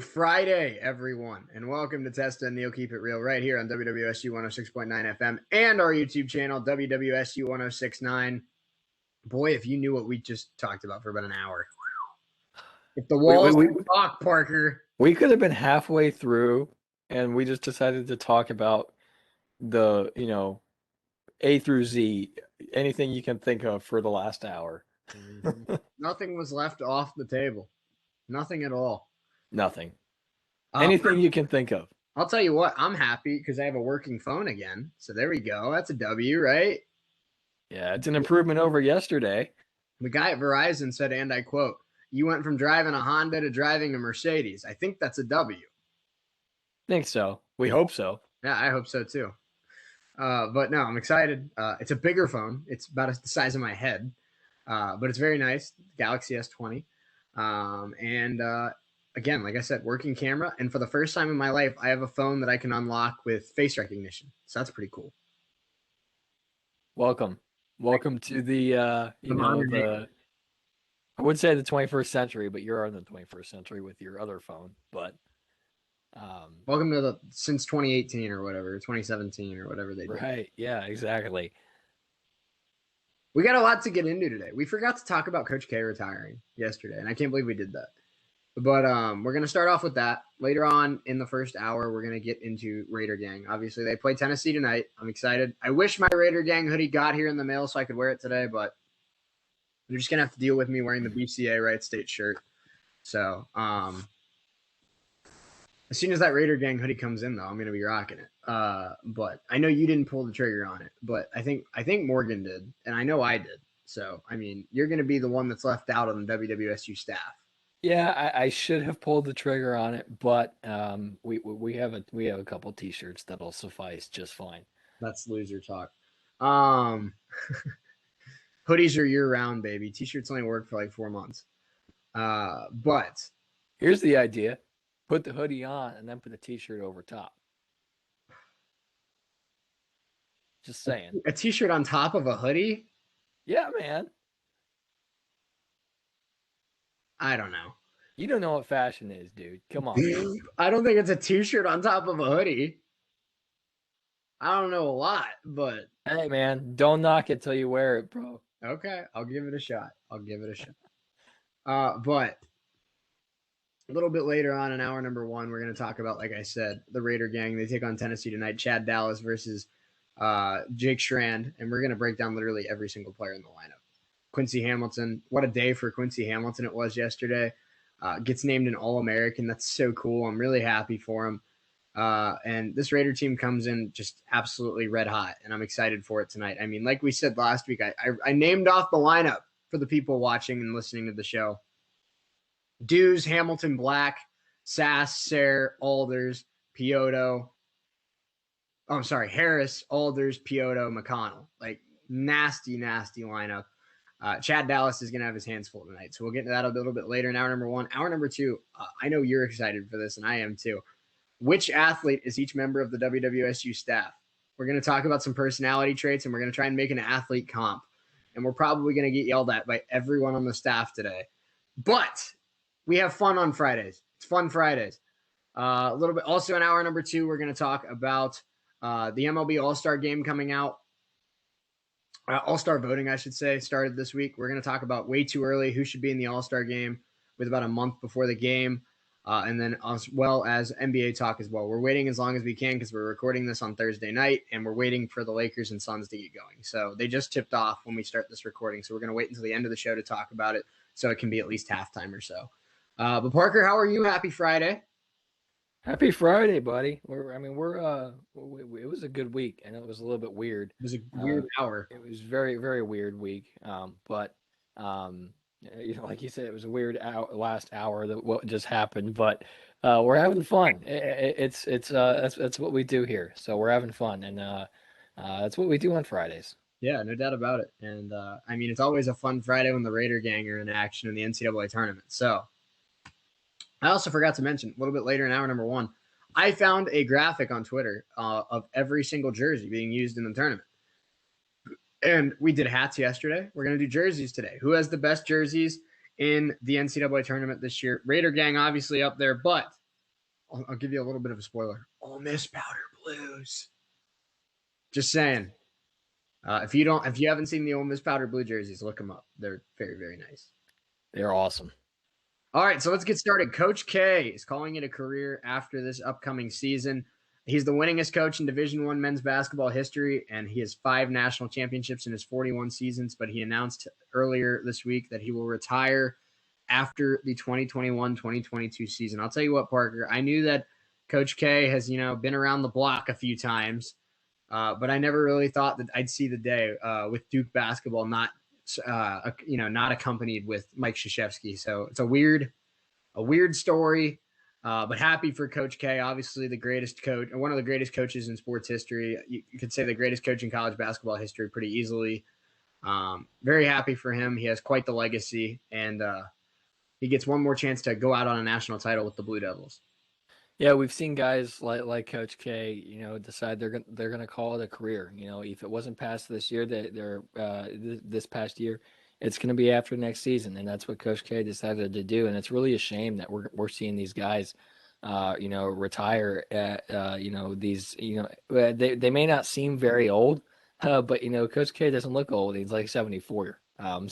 Friday, everyone, and welcome to Testa and Neal Keep It Real right here on WWSU 106.9 FM and our YouTube channel, WWSU 1069. Boy, if you knew what we just talked about for about an hour. If the walls can talk, Parker. We could have been halfway through, and we just decided to talk about the, A through Z, anything you can think of for the last hour. Nothing was left off the table. Nothing at all. Nothing. Anything you can think of. I'll tell you what, I'm happy because I have a working phone again. So there we go. That's a W, right? Yeah, it's an improvement over yesterday. The guy at Verizon said, and I quote, "You went from driving a Honda to driving a Mercedes." I think that's a W. Think so. We hope so. Yeah, I hope so too. But no, I'm excited. It's a bigger phone. It's about the size of my head, but it's very nice. Galaxy S20. Again, like I said, working camera. And for the first time in my life, I have a phone that I can unlock with face recognition. So that's pretty cool. Welcome to the I would say the 21st century, but you're in the 21st century with your other phone. But welcome to since 2018 or whatever, 2017 or whatever they did. Right. Yeah, exactly. We got a lot to get into today. We forgot to talk about Coach K retiring yesterday, and I can't believe we did that. But we're going to start off with that. Later on in the first hour, we're going to get into Raider Gang. Obviously, they play Tennessee tonight. I'm excited. I wish my Raider Gang hoodie got here in the mail so I could wear it today, but you're just going to have to deal with me wearing the BCA Wright State shirt. So as soon as that Raider Gang hoodie comes in, though, I'm going to be rocking it. But I know you didn't pull the trigger on it, but I think Morgan did, and I know I did. So, I mean, you're going to be the one that's left out on the WWSU staff. Yeah, I should have pulled the trigger on it, but we have a couple T-shirts that'll suffice just fine. That's loser talk. Hoodies are year-round, baby. T-shirts only work for like 4 months. But here's the idea: put the hoodie on and then put the T-shirt over top. Just saying. A T-shirt on top of a hoodie? Yeah, man. I don't know. You don't know what fashion is, dude. Come on. I don't think it's a T-shirt on top of a hoodie. I don't know a lot, but hey, man, don't knock it till you wear it, bro. Okay, I'll give it a shot. But a little bit later on in hour number 1, we're going to talk about, like I said, the Raider Gang. They take on Tennessee tonight. Chad Dallas versus Jake Strand, and we're going to break down literally every single player in the lineup. Quincy Hamilton, what a day for Quincy Hamilton it was yesterday. Gets named an All-American. That's so cool. I'm really happy for him. And this Raider team comes in just absolutely red hot, and I'm excited for it tonight. I mean, like we said last week, I named off the lineup for the people watching and listening to the show. Dews, Hamilton, Black, Sass, Sayre, Alders, Pioto. Oh, I'm sorry, Harris, Alders, Pioto, Mcconnell. Like, nasty, nasty lineup. Chad Dallas is going to have his hands full tonight, so we'll get into that a little bit later in hour number 1. Hour number 2, I know you're excited for this, and I am too. Which athlete is each member of the WWSU staff? We're going to talk about some personality traits, and we're going to try and make an athlete comp. And we're probably going to get yelled at by everyone on the staff today. But we have fun on Fridays. It's Fun Fridays. A little bit. Also in hour number 2, we're going to talk about the MLB All-Star game coming out. All-Star voting, I should say, started this week. We're going to talk about way too early who should be in the All-Star game with about a month before the game. And then as well as NBA talk as well. We're waiting as long as we can because we're recording this on Thursday night, and we're waiting for the Lakers and Suns to get going. So they just tipped off when we start this recording. So we're going to wait until the end of the show to talk about it so it can be at least halftime or so. But Parker, how are you? Happy Friday. Happy Friday, buddy. It was a good week, and it was a little bit weird. It was a weird hour. It was very, very weird week. But like you said, it was a weird last hour that what just happened. But we're having fun. That's what we do here. So we're having fun, and that's what we do on Fridays. Yeah, no doubt about it. And I mean, it's always a fun Friday when the Raider Gang are in action in the NCAA tournament. So. I also forgot to mention a little bit later in hour number 1, I found a graphic on Twitter of every single jersey being used in the tournament. And we did hats yesterday. We're going to do jerseys today. Who has the best jerseys in the NCAA tournament this year. Raider Gang obviously up there, but I'll give you a little bit of a spoiler. Ole Miss Powder Blues. Just saying. If you haven't seen the Ole Miss Powder Blue jerseys, look them up. They're very, very nice. They're awesome. All right, so let's get started. Coach K is calling it a career after this upcoming season. He's the winningest coach in Division I men's basketball history, and he has 5 national championships in his 41 seasons, but he announced earlier this week that he will retire after the 2021-2022 season. I'll tell you what, Parker, I knew that Coach K has, been around the block a few times, but I never really thought that I'd see the day with Duke basketball not accompanied with Mike Krzyzewski. So it's a weird story, but happy for Coach K. Obviously, the greatest coach, one of the greatest coaches in sports history. You could say the greatest coach in college basketball history pretty easily. Very happy for him. He has quite the legacy, and he gets one more chance to go out on a national title with the Blue Devils. Yeah, we've seen guys like Coach K, decide they're gonna call it a career. If it wasn't past this year, this past year, it's gonna be after next season, and that's what Coach K decided to do. And it's really a shame that we're seeing these guys, retire at, they may not seem very old, but Coach K doesn't look old. He's like 74. And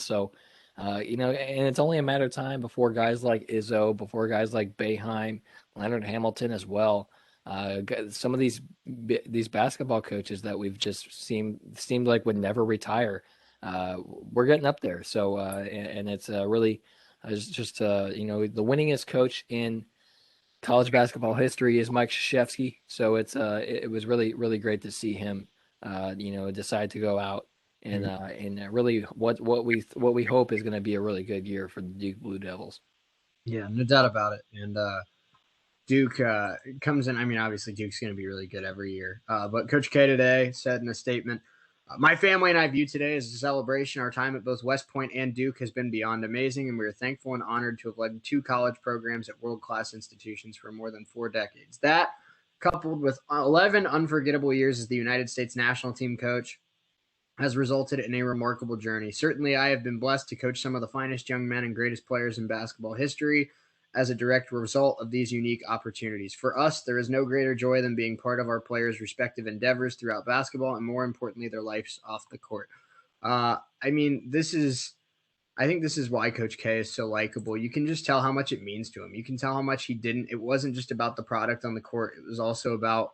it's only a matter of time before guys like Izzo, before guys like Boeheim, Leonard Hamilton as well. Some of these basketball coaches that we've just seemed like would never retire. We're getting up there. So and it's really it's just the winningest coach in college basketball history is Mike Krzyzewski. So it was really really great to see him decide to go out. And really, what we hope is going to be a really good year for the Duke Blue Devils. Yeah, no doubt about it. And Duke comes in. I mean, obviously Duke's going to be really good every year. But Coach K today said in a statement, "My family and I view today as a celebration. Our time at both West Point and Duke has been beyond amazing, and we are thankful and honored to have led 2 college programs at world-class institutions for more than 4 decades. That, coupled with 11 unforgettable years as the United States national team coach, has resulted in a remarkable journey. Certainly, I have been blessed to coach some of the finest young men and greatest players in basketball history as a direct result of these unique opportunities. For us, there is no greater joy than being part of our players' respective endeavors throughout basketball and, more importantly, their lives off the court." I think this is why Coach K is so likable. You can just tell how much it means to him. You can tell how much it wasn't just about the product on the court. It was also about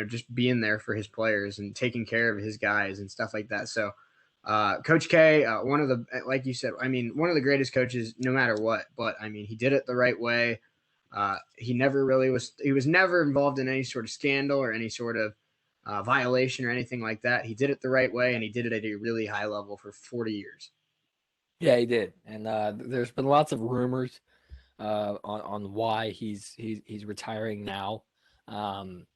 just being there for his players and taking care of his guys and stuff like that. So, Coach K, one of the, like you said, one of the greatest coaches, no matter what. But he did it the right way. He was never involved in any sort of scandal or any sort of violation or anything like that. He did it the right way, and he did it at a really high level for 40 years. Yeah, he did. And there's been lots of rumors on why he's retiring now. And,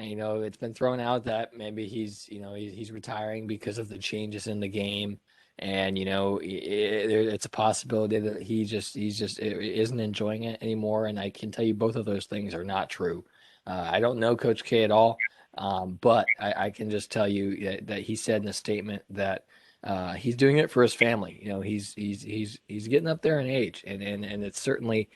it's been thrown out that maybe he's retiring because of the changes in the game, and it's a possibility that he isn't enjoying it anymore. And I can tell you both of those things are not true. I don't know Coach K at all, but I can just tell you that he said in a statement that he's doing it for his family. He's getting up there in age, and it's certainly.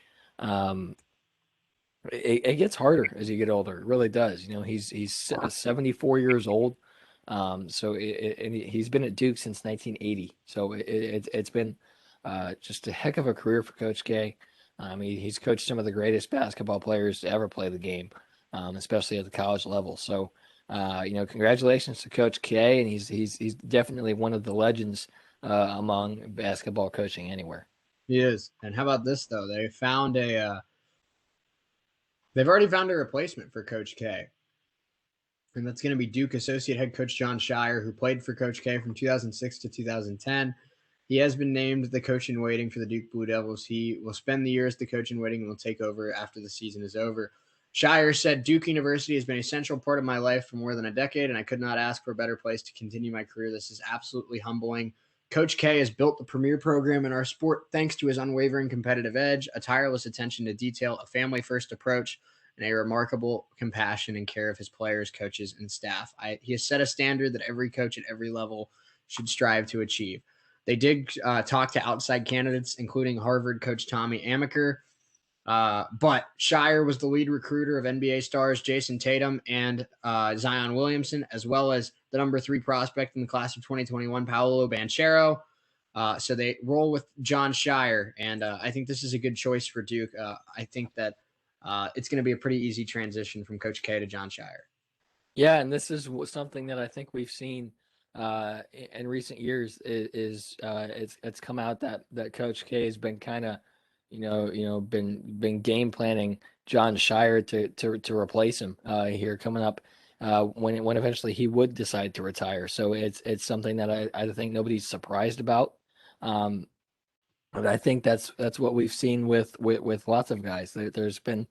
It gets harder as you get older. It really does. He's 74 years old. And he's been at Duke since 1980. So it's been just a heck of a career for Coach K. He's coached some of the greatest basketball players to ever play the game, especially at the college level. So, congratulations to Coach K, and he's definitely one of the legends among basketball coaching anywhere. He is. And how about this though? They've already found a replacement for Coach K. And that's going to be Duke associate head coach Jon Scheyer, who played for Coach K from 2006 to 2010. He has been named the coach in waiting for the Duke Blue Devils. He will spend the year as the coach in waiting and will take over after the season is over. Scheyer said, "Duke University has been a central part of my life for more than a decade, and I could not ask for a better place to continue my career. This is absolutely humbling. Coach K has built the premier program in our sport thanks to his unwavering competitive edge, a tireless attention to detail, a family-first approach, and a remarkable compassion and care of his players, coaches, and staff. He has set a standard that every coach at every level should strive to achieve." They did talk to outside candidates, including Harvard coach Tommy Amaker. But Shire was the lead recruiter of NBA stars Jason Tatum and Zion Williamson, as well as the number 3 prospect in the class of 2021, Paolo Banchero. So they roll with John Shire, and I think this is a good choice for Duke. I think that it's going to be a pretty easy transition from Coach K to John Shire. Yeah, and this is something that I think we've seen in recent years is it's come out that Coach K has been kind of been game planning John Shire to replace him here coming up when eventually he would decide to retire. So it's something that I think nobody's surprised about. But I think that's what we've seen with lots of guys. There's been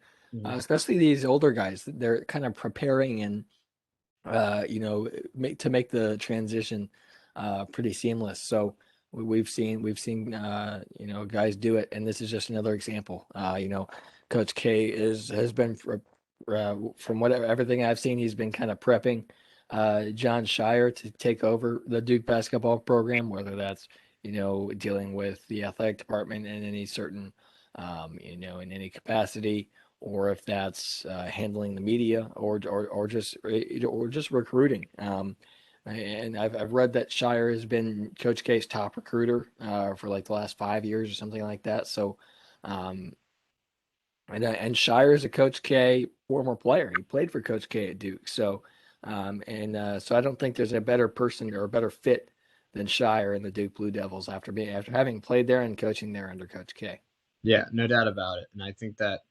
especially these older guys, they're kind of preparing and to make the transition pretty seamless. So we've seen guys do it, and this is just another example. Coach K has been from whatever everything I've seen, he's been kind of prepping John Shire to take over the Duke basketball program, whether that's dealing with the athletic department in any certain in any capacity, or if that's handling the media or just recruiting. And I've read that Shire has been Coach K's top recruiter for like the last 5 years or something like that. So, and Shire is a Coach K former player. He played for Coach K at Duke. So, so I don't think there's a better person or a better fit than Shire and the Duke Blue Devils after having played there and coaching there under Coach K. Yeah, no doubt about it. And I think that,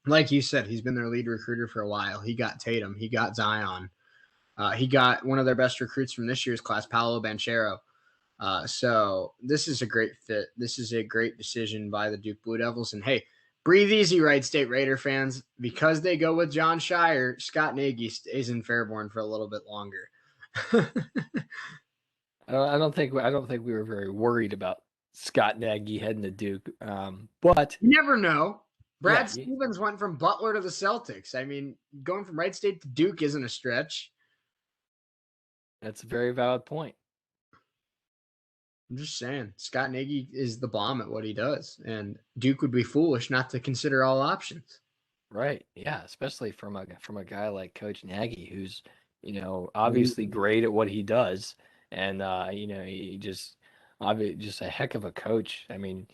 like you said, he's been their lead recruiter for a while. He got Tatum. He got Zion. He got one of their best recruits from this year's class, Paolo Banchero. So this is a great fit. This is a great decision by the Duke Blue Devils. And hey, breathe easy, Wright State Raider fans, because they go with John Shire. Scott Nagy stays in Fairborn for a little bit longer. I don't think we were very worried about Scott Nagy heading to Duke, but you never know. Brad yeah, Stevens went from Butler to the Celtics. I mean, going from Wright State to Duke isn't a stretch. That's a very valid point. I'm just saying, Scott Nagy is the bomb at what he does, and Duke would be foolish not to consider all options. Right. Yeah, especially from a guy like Coach Nagy, who's obviously great at what he does, and he just just a heck of a coach. I mean,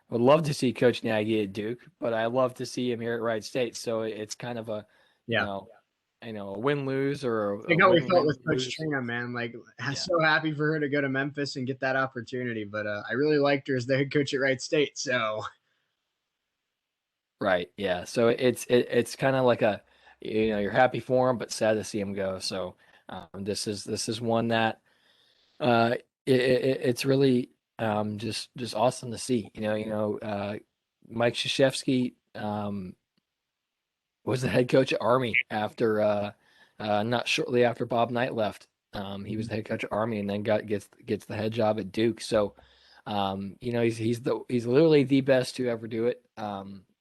I would love to see Coach Nagy at Duke, but I love to see him here at Wright State. So it's kind of a Yeah. A win-lose or a Like how we felt with Coach win-win-lose. Trina, man. Like, I'm Yeah. so happy for her to go to Memphis and get that opportunity. But I really liked her as the head coach at Wright State. So Right. Yeah. So it's kind of like you're happy for him, but sad to see him go. So this is one that it's really just awesome to see. Mike Krzyzewski was the head coach at Army after not shortly after Bob Knight left. He was the head coach at Army and then gets the head job at Duke. So he's literally the best to ever do it.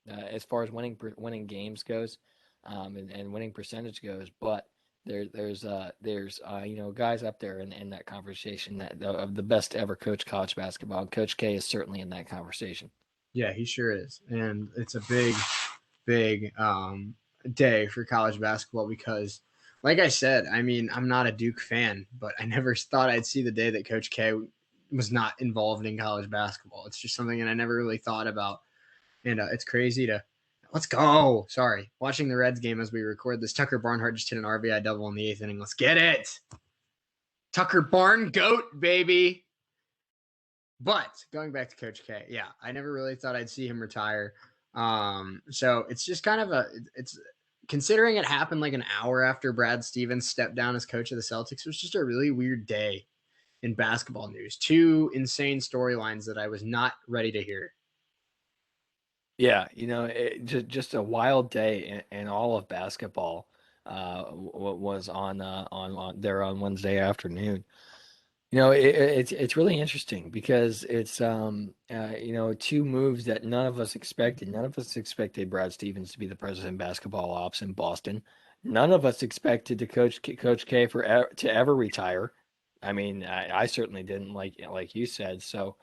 As far as winning games goes, and winning percentage goes, but there's guys up there in that conversation that of the best to ever coach college basketball. And Coach K is certainly in that conversation. yeah, he sure is, and it's a big day for college basketball because, like I said, I mean, I'm not a Duke fan, but I never thought I'd see the day that Coach K was not involved in college basketball. It's just something that I never really thought about. And it's crazy to let's go. Sorry, watching the Reds game as we record this. Tucker Barnhart just hit an RBI double in the 8th inning. Let's get it. Tucker Barn goat, baby. But going back to Coach K, yeah, I never really thought I'd see him retire. So it's just kind of it's considering it happened like an hour after Brad Stevens stepped down as coach of the Celtics. It was just a really weird day in basketball news. 2 insane storylines that I was not ready to hear. Yeah, just a wild day in all of basketball. What was on there on Wednesday afternoon. It's really interesting because it's 2 moves that none of us expected. None of us expected Brad Stevens to be the president of basketball ops in Boston. None of us expected Coach K to ever retire. I mean, I certainly didn't like you said. So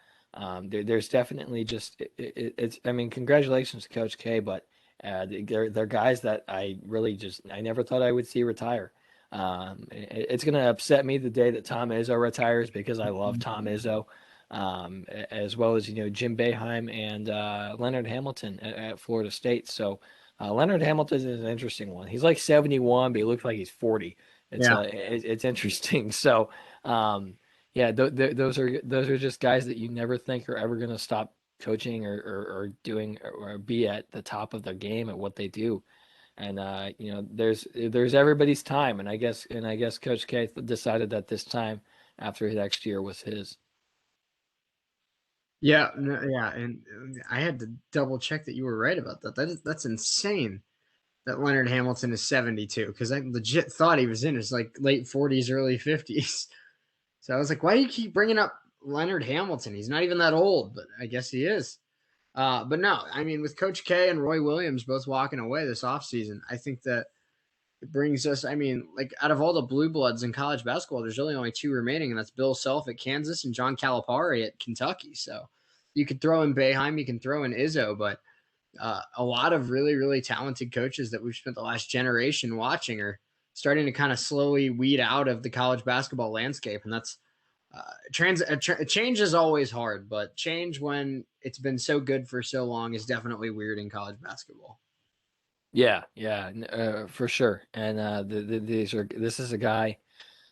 there's definitely just it's. I mean, congratulations to Coach K, but they're guys that I really just I never thought I would see retire. It's going to upset me the day that Tom Izzo retires because I love Tom Izzo, as well as Jim Boeheim and Leonard Hamilton at Florida State. So Leonard Hamilton is an interesting one. He's like 71, but he looks like he's 40. Yeah. It's interesting. So. Um, yeah, those are just guys that you never think are ever going to stop coaching or doing or be at the top of their game at what they do. And there's everybody's time, and I guess Coach K decided that this time after next year was his. Yeah, no, yeah, and I had to double check that you were right about that. That's insane that Leonard Hamilton is 72 because I legit thought he was in his like late 40s, early 50s. So I was like, why do you keep bringing up Leonard Hamilton? He's not even that old, but I guess he is. But no, I mean, with Coach K and Roy Williams both walking away this offseason, I think that it brings us, I mean, like out of all the blue bloods in college basketball, there's really only two remaining, and that's Bill Self at Kansas and John Calipari at Kentucky. So you could throw in Boeheim, you can throw in Izzo, but a lot of really, really talented coaches that we've spent the last generation watching are starting to kind of slowly weed out of the college basketball landscape. And that's change is always hard, but change when it's been so good for so long is definitely weird in college basketball. Yeah, yeah, for sure. And this is a guy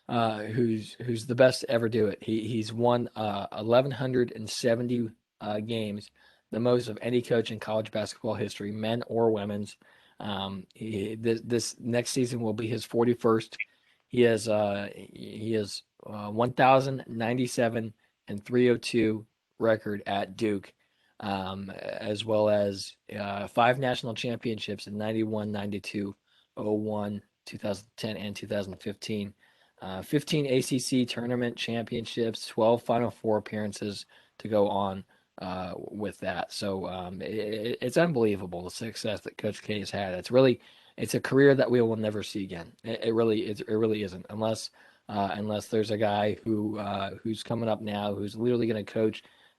who's the best to ever do it. He's won 1,170 games, the most of any coach in college basketball history, men or women's. This next season will be his 41st. He has 1,097 and 302 record at Duke, as well as five national championships in 91, 92, 01, 2010, and 2015. 15 ACC tournament championships, 12 Final Four appearances to go on with that. So it's unbelievable the success that Coach K has had. It's a career that we will never see again. It really isn't unless there's a guy who's coming up now who's literally going to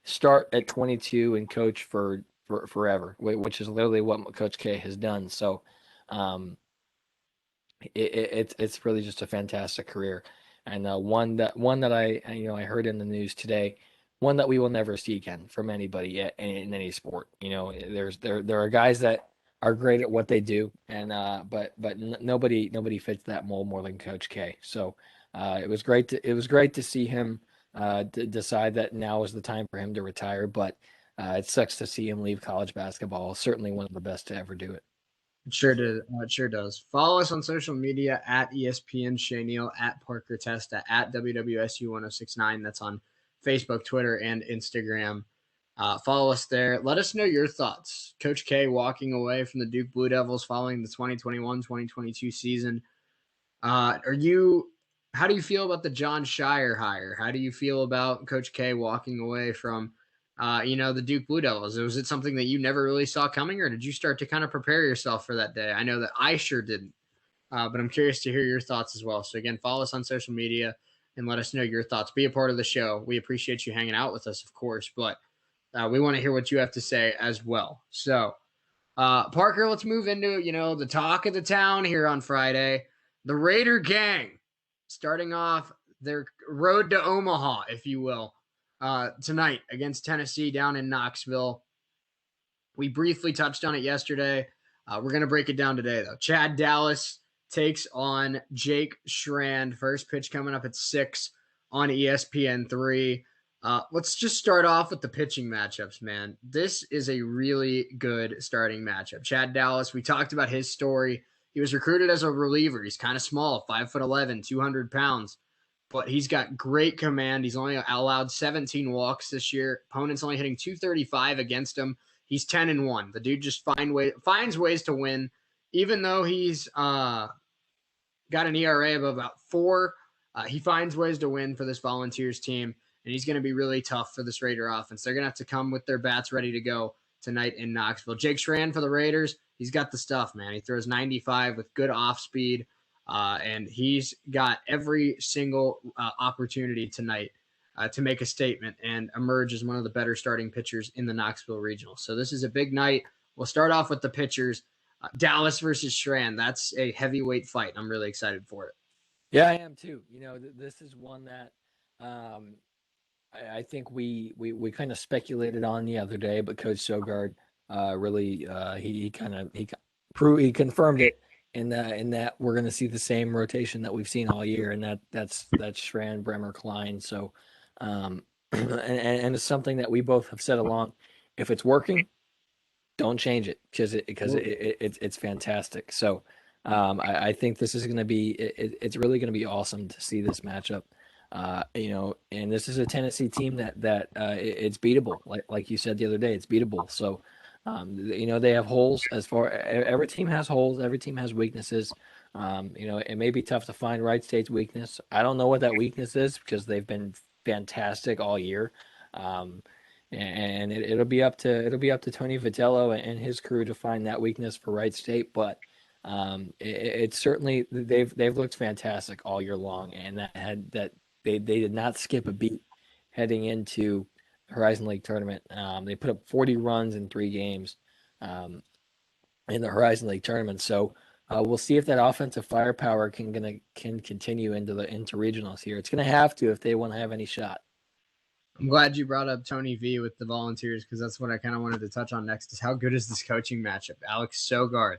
start at 22 and coach for forever, which is literally what Coach K has done. So. Um, it's really just a fantastic career, and one that I heard in the news today, one that we will never see again from anybody in any sport. There are guys that are great at what they do, and nobody fits that mold more than Coach K. So it was great to see him decide that now is the time for him to retire, but it sucks to see him leave college basketball. Certainly one of the best to ever do it. It sure does. It sure does. Follow us on social media at ESPN Shea Neal, at Parker Testa, at WWSU1069. That's on Facebook, Twitter, and Instagram. Follow us there. Let us know your thoughts. Coach K walking away from the Duke Blue Devils following the 2021-2022 season. Are you? How do you feel about the John Shire hire? How do you feel about Coach K walking away from, the Duke Blue Devils? Was it something that you never really saw coming, or did you start to kind of prepare yourself for that day? I know that I sure didn't, but I'm curious to hear your thoughts as well. So again, follow us on social media and let us know your thoughts. Be a part of the show. We appreciate you hanging out with us, of course, but we want to hear what you have to say as well. So, Parker, let's move into, the talk of the town here on Friday. The Raider Gang starting off their road to Omaha, if you will, tonight against Tennessee down in Knoxville. We briefly touched on it yesterday. We're going to break it down today, though. Chad Dallas takes on Jake Schrand. First pitch coming up at 6 on ESPN3. Let's just start off with the pitching matchups, man. This is a really good starting matchup. Chad Dallas, we talked about his story. He was recruited as a reliever. He's kind of small, 5'11", 200 pounds, but he's got great command. He's only allowed 17 walks this year. Opponents only hitting 235 against him. He's 10-1. The dude just finds ways to win, even though he's got an ERA of about 4. He finds ways to win for this Volunteers team, and he's going to be really tough for this Raider offense. They're going to have to come with their bats ready to go tonight in Knoxville. Jake Schrand for the Raiders, he's got the stuff, man. He throws 95 with good off speed. And he's got every single opportunity tonight to make a statement and emerge as one of the better starting pitchers in the Knoxville Regional. So this is a big night. We'll start off with the pitchers. Dallas versus Strand. That's a heavyweight fight. I'm really excited for it. Yeah, I am too. This is one that um, I think we kind of speculated on the other day, but Coach Sogard really he confirmed it in that we're going to see the same rotation that we've seen all year, and that's Schran, Bremer, Klein. So, and it's something that we both have said along. If it's working, don't change it it's fantastic. So, I think this is going to be it's really going to be awesome to see this matchup. And this is a Tennessee team that it's beatable. Like you said the other day, it's beatable. So, they have holes. Every team has holes. Every team has weaknesses. It may be tough to find Wright State's weakness. I don't know what that weakness is because they've been fantastic all year. And it'll be up to Tony Vitello and his crew to find that weakness for Wright State. But it's certainly they've looked fantastic all year long, and that they did not skip a beat heading into the Horizon League tournament. They put up 40 runs in 3 games in the Horizon League tournament. So we'll see if that offensive firepower can continue into regionals here. It's going to have to if they want to have any shot. I'm glad you brought up Tony V with the Volunteers because that's what I kind of wanted to touch on next is how good is this coaching matchup? Alex Sogard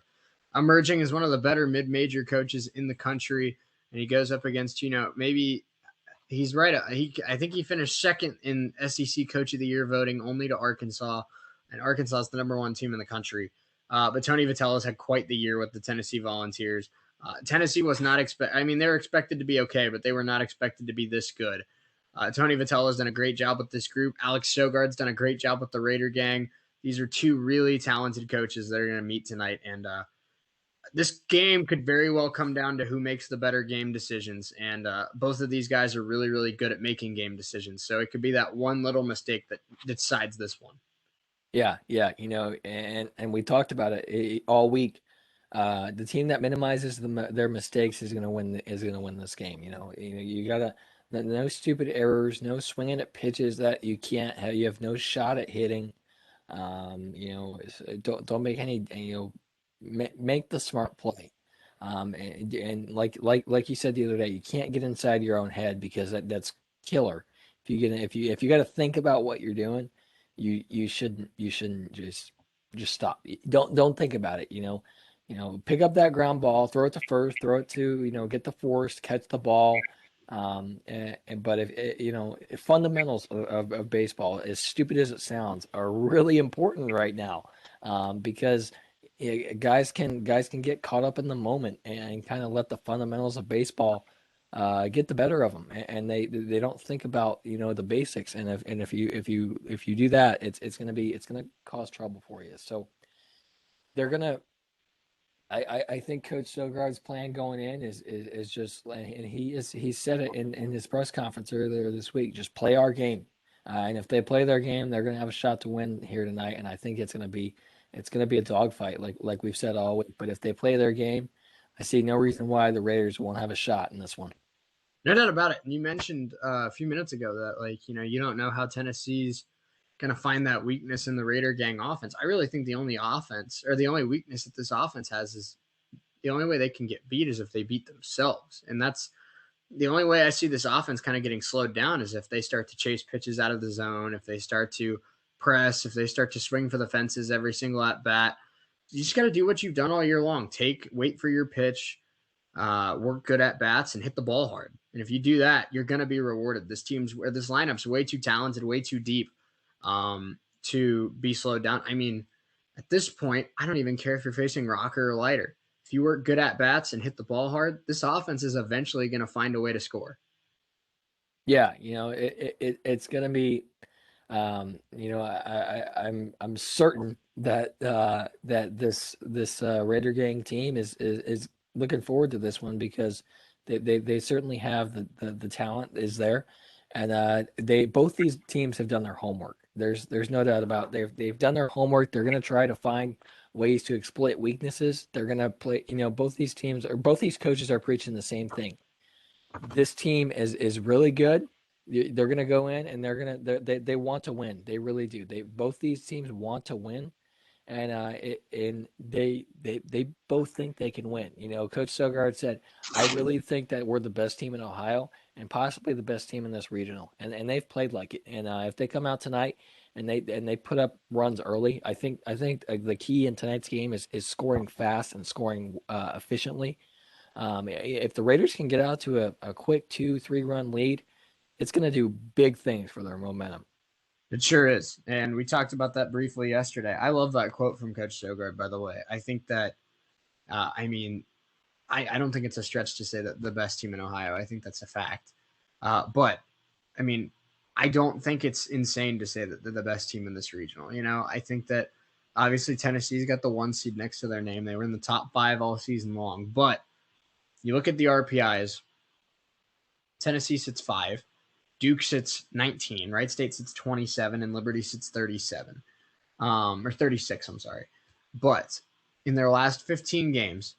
emerging as one of the better mid-major coaches in the country, and he goes up against, maybe he's right. I think he finished second in SEC Coach of the Year voting only to Arkansas, and Arkansas is the number 1 team in the country. But Tony Vitello's had quite the year with the Tennessee Volunteers. Tennessee was not they were expected to be okay, but they were not expected to be this good. Tony Vitello's done a great job with this group. Alex Sogard's done a great job with the Raider Gang. These are 2 really talented coaches that are going to meet tonight, and this game could very well come down to who makes the better game decisions, and both of these guys are really, really good at making game decisions, so it could be that one little mistake that decides this one. Yeah, and we talked about it all week. The team that minimizes their mistakes is going to win this game. You gotta no stupid errors, no swinging at pitches that you can't have. You have no shot at hitting. Don't make any. Make the smart play. And like you said the other day, you can't get inside your own head because that's killer. If you got to think about what you're doing, you shouldn't just stop. Don't think about it. Pick up that ground ball, throw it to first, throw it to get the force, catch the ball. But if fundamentals of baseball, as stupid as it sounds, are really important right now, because guys can get caught up in the moment and kind of let the fundamentals of baseball get the better of them, and they don't think about the basics. And if you do that, it's gonna cause trouble for you. So they're gonna. I think Coach Sogard's plan going in is just, and he said it in his press conference earlier this week. Just play our game, and if they play their game, they're going to have a shot to win here tonight. And I think it's going to be a dogfight, like we've said all week. But if they play their game, I see no reason why the Raiders won't have a shot in this one. No doubt about it. And you mentioned a few minutes ago that you don't know how Tennessee's going to find that weakness in the Raider Gang offense. I really think the only offense or the only weakness that this offense has is the only way they can get beat is if they beat themselves. And that's the only way I see this offense kind of getting slowed down is if they start to chase pitches out of the zone, if they start to press, if they start to swing for the fences every single at bat. You just got to do what you've done all year long. Wait for your pitch, work good at bats, and hit the ball hard. And if you do that, you're going to be rewarded. This lineup's way too talented, way too deep to be slowed down. I mean, at this point, I don't even care if you're facing Rocker or Leiter. If you work good at bats and hit the ball hard, this offense is eventually going to find a way to score. Yeah, it's going to be. I'm certain that this Raider Gang team is looking forward to this one because they certainly have the talent is there, and both these teams have done their homework. There's no doubt about they've done their homework. They're going to try to find ways to exploit weaknesses. They're going to play, both these teams or both these coaches are preaching the same thing. This team is really good. They're going to go in and they want to win. They really do. Both these teams want to win, and they both think they can win. Coach Sogard said, "I really think that we're the best team in Ohio and possibly the best team in this regional," and they've played like it. And if they come out tonight and they put up runs early, I think the key in tonight's game is scoring fast and scoring efficiently. If the Raiders can get out to a quick 2-3 run lead, it's going to do big things for their momentum. It sure is. And we talked about that briefly yesterday. I love that quote from Coach Sogard, by the way. I think that, I don't think it's a stretch to say that the best team in Ohio. I think that's a fact. But, I mean, I don't think it's insane to say that they're the best team in this regional. I think that obviously Tennessee's got the 1 seed next to their name. They were in the top 5 all season long. But you look at the RPIs, Tennessee sits 5. Duke sits 19, Wright State sits 27, and Liberty sits 37, or 36, I'm sorry. But in their last 15 games,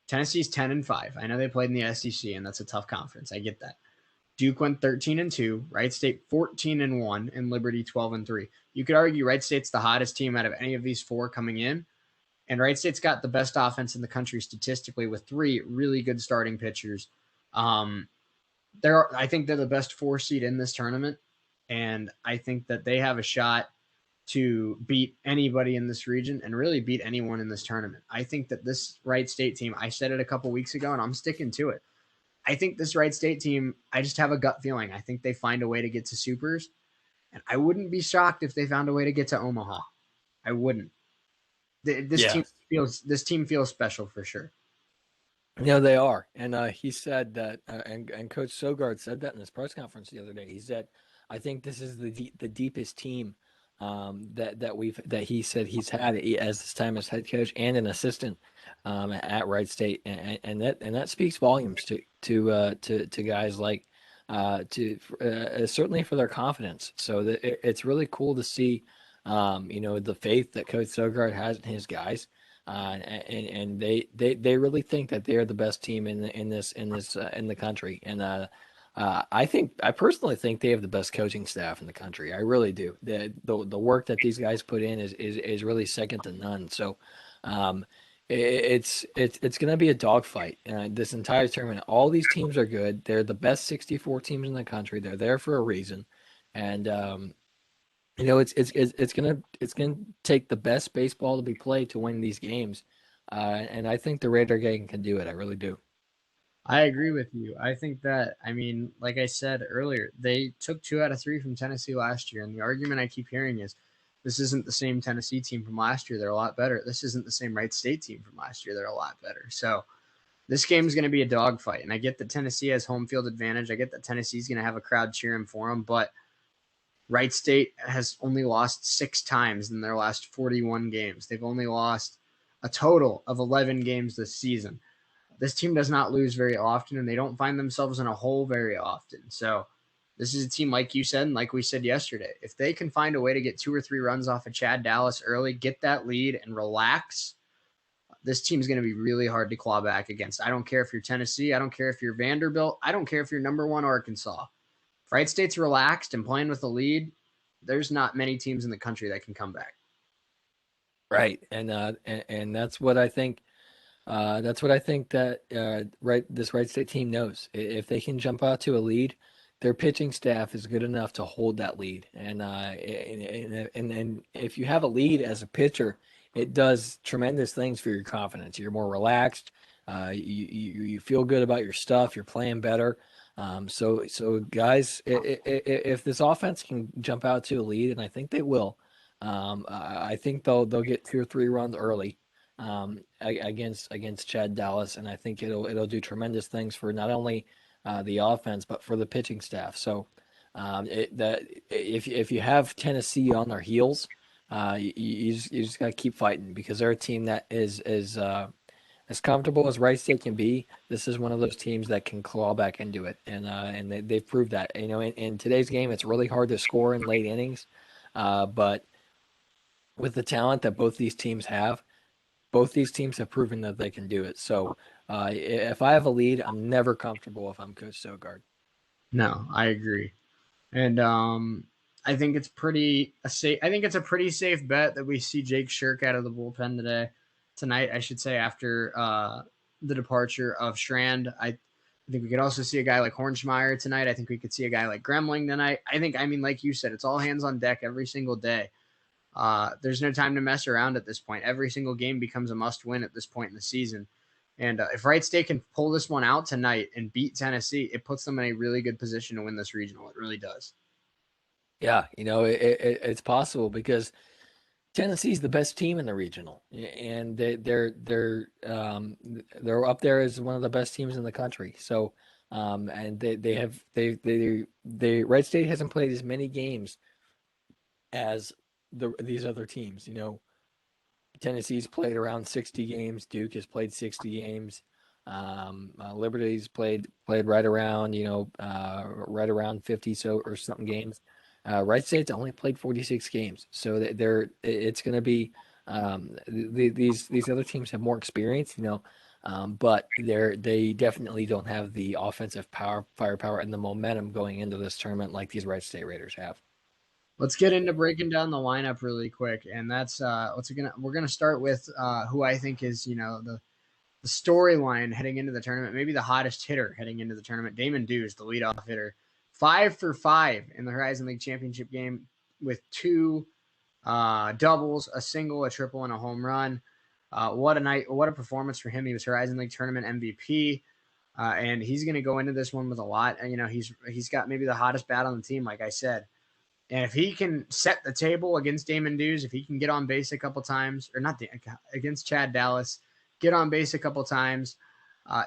Tennessee's 10-5. I know they played in the SEC, and that's a tough conference. I get that. Duke went 13-2, Wright State 14-1, and Liberty 12-3. You could argue Wright State's the hottest team out of any of these 4 coming in, and Wright State's got the best offense in the country statistically with 3 really good starting pitchers. I think they're the best 4 seed in this tournament, and I think that they have a shot to beat anybody in this region and really beat anyone in this tournament. I think that this Wright State team, I said it a couple weeks ago, and I'm sticking to it. I think this Wright State team, I just have a gut feeling. I think they find a way to get to supers, and I wouldn't be shocked if they found a way to get to Omaha. I wouldn't. This team feels special for sure. They are, and he said that, and Coach Sogard said that in his press conference the other day. He said, "I think this is the deepest team that he said he's had as his time as head coach and an assistant at Wright State, and that speaks volumes to guys like certainly for their confidence. So it's really cool to see, the faith that Coach Sogard has in his guys." And they really think that they are the best team in the country, and I personally think they have the best coaching staff in the country. I really do. The work that these guys put in is really second to none. So, it's going to be a dogfight this entire tournament. All these teams are good. They're the best 64 teams in the country. They're there for a reason, and it's gonna take the best baseball to be played to win these games, and I think the Raider Gang can do it. I really do. I agree with you. I think that, like I said earlier, they took 2 out of 3 from Tennessee last year, and the argument I keep hearing is this isn't the same Tennessee team from last year. They're a lot better. This isn't the same Wright State team from last year. They're a lot better. So this game is going to be a dogfight, and I get that Tennessee has home field advantage. I get that Tennessee's going to have a crowd cheering for them, but Wright State has only lost 6 times in their last 41 games. They've only lost a total of 11 games this season. This team does not lose very often, and they don't find themselves in a hole very often. So this is a team, like you said, and like we said yesterday, if they can find a way to get 2 or 3 runs off of Chad Dallas early, get that lead, and relax, this team's going to be really hard to claw back against. I don't care if you're Tennessee. I don't care if you're Vanderbilt. I don't care if you're number 1 Arkansas. If Wright State's relaxed and playing with the lead, there's not many teams in the country that can come back. Right, and that's what I think. That's what I think that this Wright State team knows. If they can jump out to a lead, their pitching staff is good enough to hold that lead. And if you have a lead as a pitcher, it does tremendous things for your confidence. You're more relaxed. You feel good about your stuff. You're playing better. So guys, if this offense can jump out to a lead, and I think they will, I think they'll get 2 or 3 runs early against Chad Dallas, and I think it'll do tremendous things for not only the offense but for the pitching staff. So if you have Tennessee on their heels, you just got to keep fighting, because they're a team that is as comfortable as Wright State can be. This is one of those teams that can claw back into it, and they've proved that. In today's game, it's really hard to score in late innings, but with the talent that both these teams have, both these teams have proven that they can do it. So if I have a lead, I'm never comfortable if I'm Coach Sogard. No, I agree. And I think it's pretty a safe. I think it's a pretty safe bet that we see Jake Shirk out of the bullpen tonight. I should say after the departure of Strand. I think we could also see a guy like Hornschmeyer tonight. I think we could see a guy like Gremling tonight. I mean, like you said, it's all hands on deck every single day. There's no time to mess around at this point. Every single game becomes a must win at this point in the season. And if Wright State can pull this one out tonight and beat Tennessee, it puts them in a really good position to win this regional. It really does. Yeah, it's possible because Tennessee's the best team in the regional, and they're up there as one of the best teams in the country. So, and they Red State hasn't played as many games as these other teams. Tennessee's played around 60 games. Duke has played 60 games. Liberty's played right around right around 50 or something games. Wright State's only played 46 games, so it's going to be these other teams have more experience, but they definitely don't have the offensive firepower and the momentum going into this tournament like these Wright State Raiders have. Let's get into breaking down the lineup really quick, and that's we're gonna start with who I think is the storyline heading into the tournament, maybe the hottest hitter heading into the tournament. Damon Dews, the leadoff hitter, 5 for 5 in the Horizon League Championship game with 2 doubles, a single, a triple, and a home run. What a night! What a performance for him. He was Horizon League Tournament MVP. And he's going to go into this one with a lot. He's got maybe the hottest bat on the team, like I said. And if he can set the table against Damon Dews, if he can get on base a couple times, or not against Chad Dallas, get on base a couple times,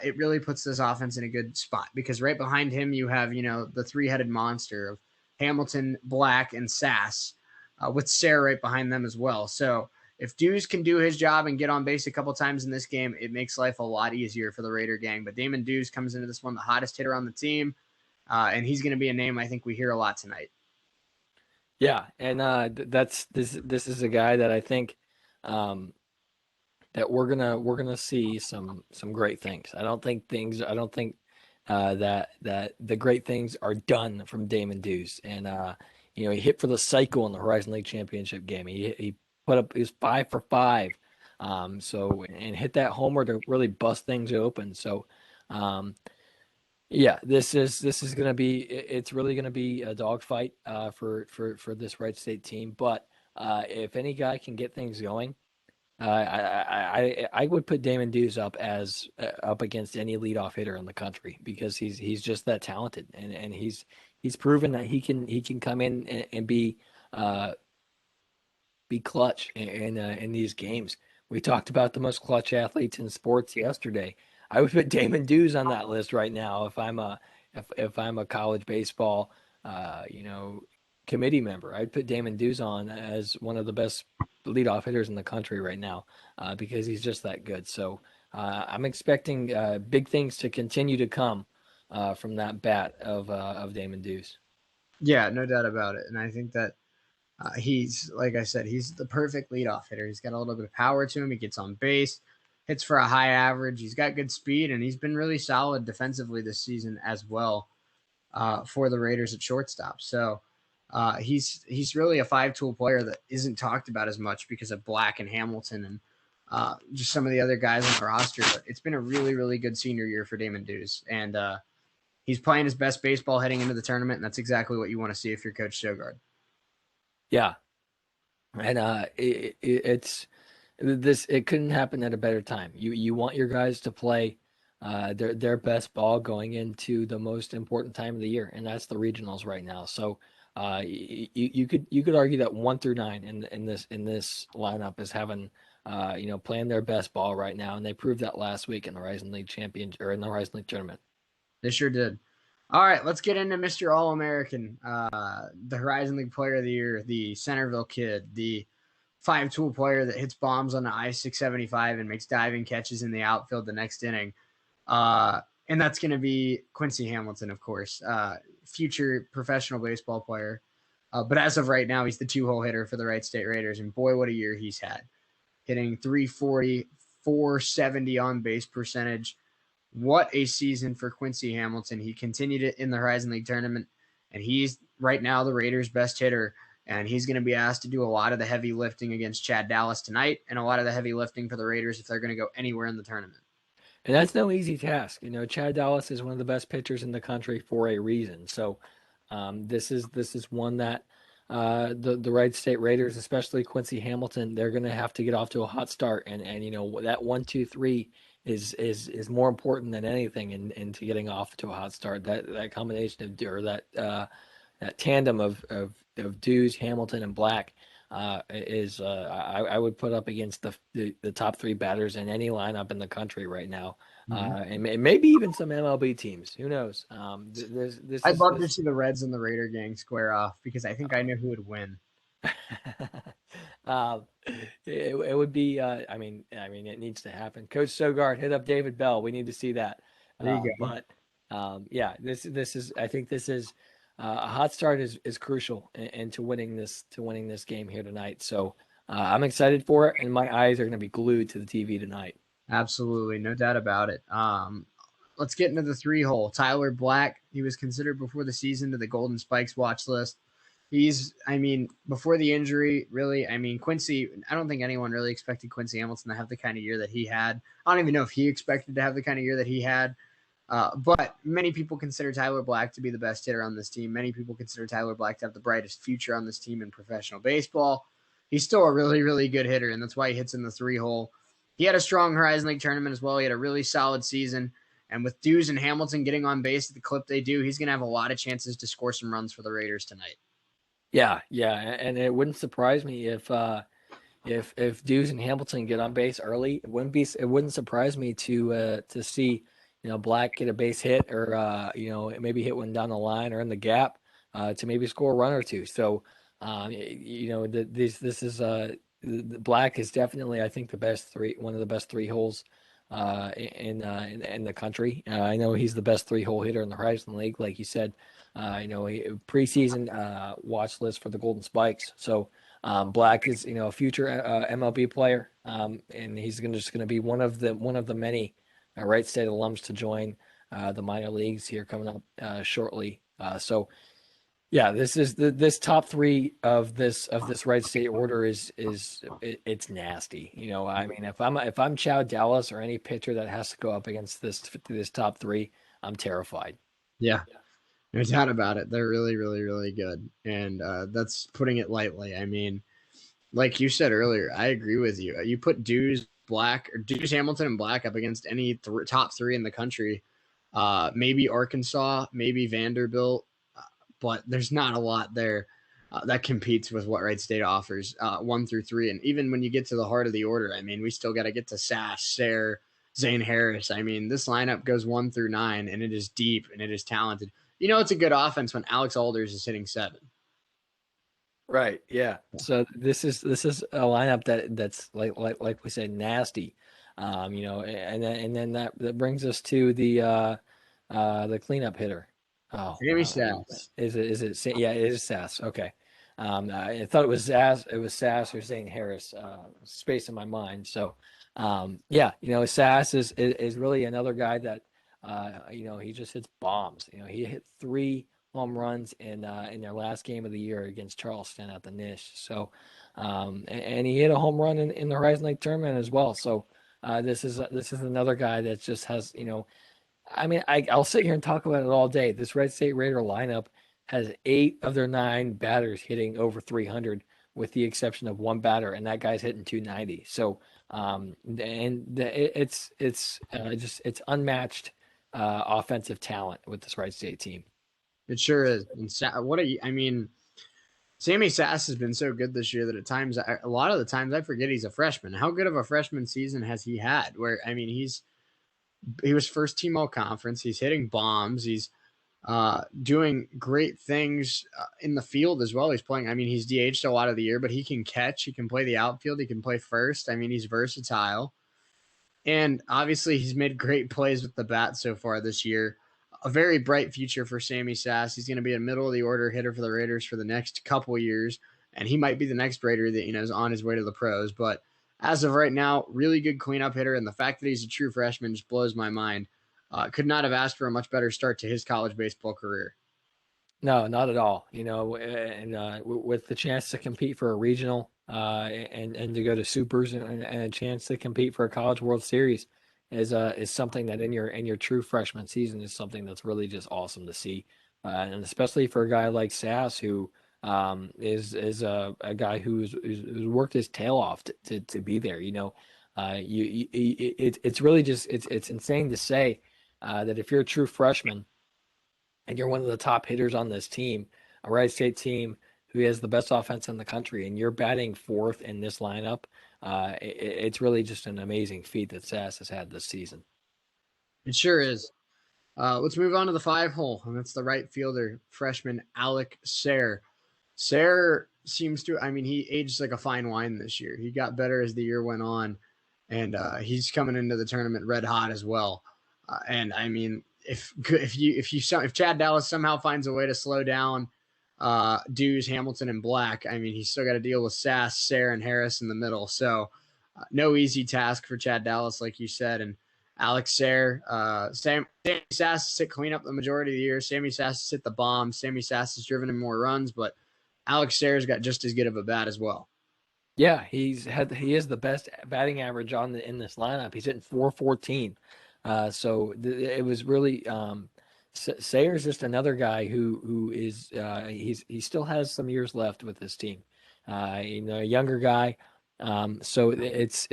it really puts this offense in a good spot because right behind him you have the three-headed monster of Hamilton, Black, and Sass, with Sarah right behind them as well. So if Dews can do his job and get on base a couple times in this game, it makes life a lot easier for the Raider gang. But Damon Dews comes into this one the hottest hitter on the team, and he's going to be a name I think we hear a lot tonight. Yeah, and that's this is a guy that I think that we're gonna see some great things. I don't think that the great things are done from Damon Dews, and he hit for the cycle in the Horizon League Championship game. He was 5 for 5, so and hit that homer to really bust things open. So. Yeah, this is gonna be it's really gonna be a dogfight for this Wright State team. But if any guy can get things going, I would put Damon Dews up against any leadoff hitter in the country because he's just that talented and he's proven that he can come in and be clutch in these games. We talked about the most clutch athletes in sports yesterday. I would put Damon Dews on that list right now if I'm a college baseball committee member. I'd put Damon Dews on as one of the best leadoff hitters in the country right now because he's just that good. So I'm expecting big things to continue to come from that bat of Damon Dews. Yeah, no doubt about it. And I think that he's, like I said, he's the perfect leadoff hitter. He's got a little bit of power to him. He gets on base, hits for a high average. He's got good speed, and he's been really solid defensively this season as well for the Raiders at shortstop. So he's really a five-tool player that isn't talked about as much because of Black and Hamilton and just some of the other guys on the roster. But it's been a really, really good senior year for Damon Dews, and he's playing his best baseball heading into the tournament, and that's exactly what you want to see if you're Coach Sogard. Yeah, and it couldn't happen at a better time. You want your guys to play their best ball going into the most important time of the year, and that's the regionals right now. So you could argue that 1 through 9 in this lineup is having playing their best ball right now, and they proved that last week in the Horizon League in the Horizon League tournament. They sure did. All right, let's get into Mr. All-American, the Horizon League Player of the Year, the Centerville kid, the five-tool player that hits bombs on the I-675 and makes diving catches in the outfield the next inning. And that's going to be Quincy Hamilton, of course, future professional baseball player. But as of right now, he's the 2-hole hitter for the Wright State Raiders, and boy, what a year he's had. Hitting 340, 470 on base percentage. What a season for Quincy Hamilton. He continued it in the Horizon League tournament, and he's right now the Raiders' best hitter. And he's going to be asked to do a lot of the heavy lifting against Chad Dallas tonight, and a lot of the heavy lifting for the Raiders if they're going to go anywhere in the tournament. And that's no easy task. Chad Dallas is one of the best pitchers in the country for a reason. So this is one that the Wright State Raiders, especially Quincy Hamilton, they're going to have to get off to a hot start. And that 1-2-3 is more important than anything into getting off to a hot start. That combination of or that tandem of Dews, Hamilton, and Black I would put up against the top 3 batters in any lineup in the country right now, and maybe even some MLB teams. Who knows? I'd love to see the Reds and the Raider gang square off because I think I know who would win. It would be. I mean, it needs to happen. Coach Sogard, hit up David Bell. We need to see that. There you go. But yeah, this is. I think this is. A hot start is crucial into winning this game here tonight. So I'm excited for it, and my eyes are going to be glued to the TV tonight. Absolutely, no doubt about it. Let's get into the 3-hole. Tyler Black, he was considered before the season to the Golden Spikes watch list. Before the injury, really, Quincy, I don't think anyone really expected Quincy Hamilton to have the kind of year that he had. I don't even know if he expected to have the kind of year that he had. But many people consider Tyler Black to be the best hitter on this team. Many people consider Tyler Black to have the brightest future on this team in professional baseball. He's still a really, really good hitter, and that's why he hits in the 3-hole. He had a strong Horizon League tournament as well. He had a really solid season. And with Dews and Hamilton getting on base at the clip they do, he's going to have a lot of chances to score some runs for the Raiders tonight. Yeah, and it wouldn't surprise me if Dews and Hamilton get on base early. It wouldn't surprise me to see Black get a base hit or maybe hit one down the line or in the gap to maybe score a run or two. So this is Black is definitely, I think, one of the best 3-holes in the country. I know he's the best 3-hole hitter in the Horizon League, like you said. Preseason watch list for the Golden Spikes. So Black is a future MLB player, and he's just going to be one of the many Wright State alums to join the minor leagues here coming up shortly. So yeah, this top 3 of this Wright State order it's nasty. If I'm Chad Dallas or any pitcher that has to go up against this top 3, I'm terrified. Yeah. No doubt about it. They're really, really, really good. And that's putting it lightly. Like you said earlier, I agree with you. You put Dews Hamilton and Black up against any top 3 in the country, maybe Arkansas, maybe Vanderbilt, but there's not a lot there that competes with what Wright State offers 1 through 3. And even when you get to the heart of the order, we still got to get to Sass, Sayre, Zane Harris. This lineup goes 1 through 9, and it is deep and it is talented. It's a good offense when Alex Alders is hitting 7. Right. Yeah. So this is a lineup that's like we said, nasty. And then that brings us to the cleanup hitter. Oh, Sammy Sass. Is it? Yeah, it is Sass. Okay. I thought it was Sass. It was Sass or Zane Harris. Space in my mind. So, Sass is really another guy that, he just hits bombs. He hit 3 home runs in their last game of the year against Charleston at the Nish. So, and he hit a home run in the Horizon League tournament as well. So, this is another guy that just has, I'll sit here and talk about it all day. This Wright State Raider lineup has 8 of their 9 batters hitting over 300, with the exception of 1 batter, and that guy's hitting 290. So, it's unmatched offensive talent with this Wright State team. It sure is. And Sammy Sass has been so good this year that at times, a lot of the times, I forget he's a freshman. How good of a freshman season has he had? Where he was first team all conference. He's hitting bombs. He's doing great things in the field as well. He's playing. He's DH'd a lot of the year, but he can catch. He can play the outfield. He can play first. He's versatile. And obviously, he's made great plays with the bat so far this year. a very bright future for Sammy Sass. He's going to be a middle of the order hitter for the Raiders for the next couple years, and he might be the next Raider that is on his way to the pros. But as of right now, really good cleanup hitter, and the fact that he's a true freshman just blows my mind. Could not have asked for a much better start to his college baseball career. No, not at all. And with the chance to compete for a regional and to go to supers and a chance to compete for a College World Series is something that in your true freshman season is something that's really just awesome to see, and especially for a guy like Sass who is a guy who's worked his tail off to be there. It's really just it's insane to say that if you're a true freshman and you're one of the top hitters on this team, a Wright State team who has the best offense in the country, and you're batting fourth in this lineup, it's really just an amazing feat that Sass has had this season. It sure is. Let's move on to the 5 hole, and that's the right fielder, freshman Alec Sayre. Sayre seems to, I mean, he aged like a fine wine this year. He got better as the year went on, and he's coming into the tournament red hot as well. And I mean, if Chad Dallas somehow finds a way to slow down Dews, Hamilton, and Black, I mean, he's still got to deal with Sass, Sayre, and Harris in the middle. So no easy task for Chad Dallas, like you said, and Alex Sayre, Sammy Sass sit clean up the majority of the year. Sammy Sass hit the bomb. Sammy Sass has driven in more runs, but Alex Sayre's got just as good of a bat as well. Yeah, he is the best batting average in this lineup. He's hitting 414. So it was really Sayer's just another guy who is he still has some years left with this team. A younger guy. So it's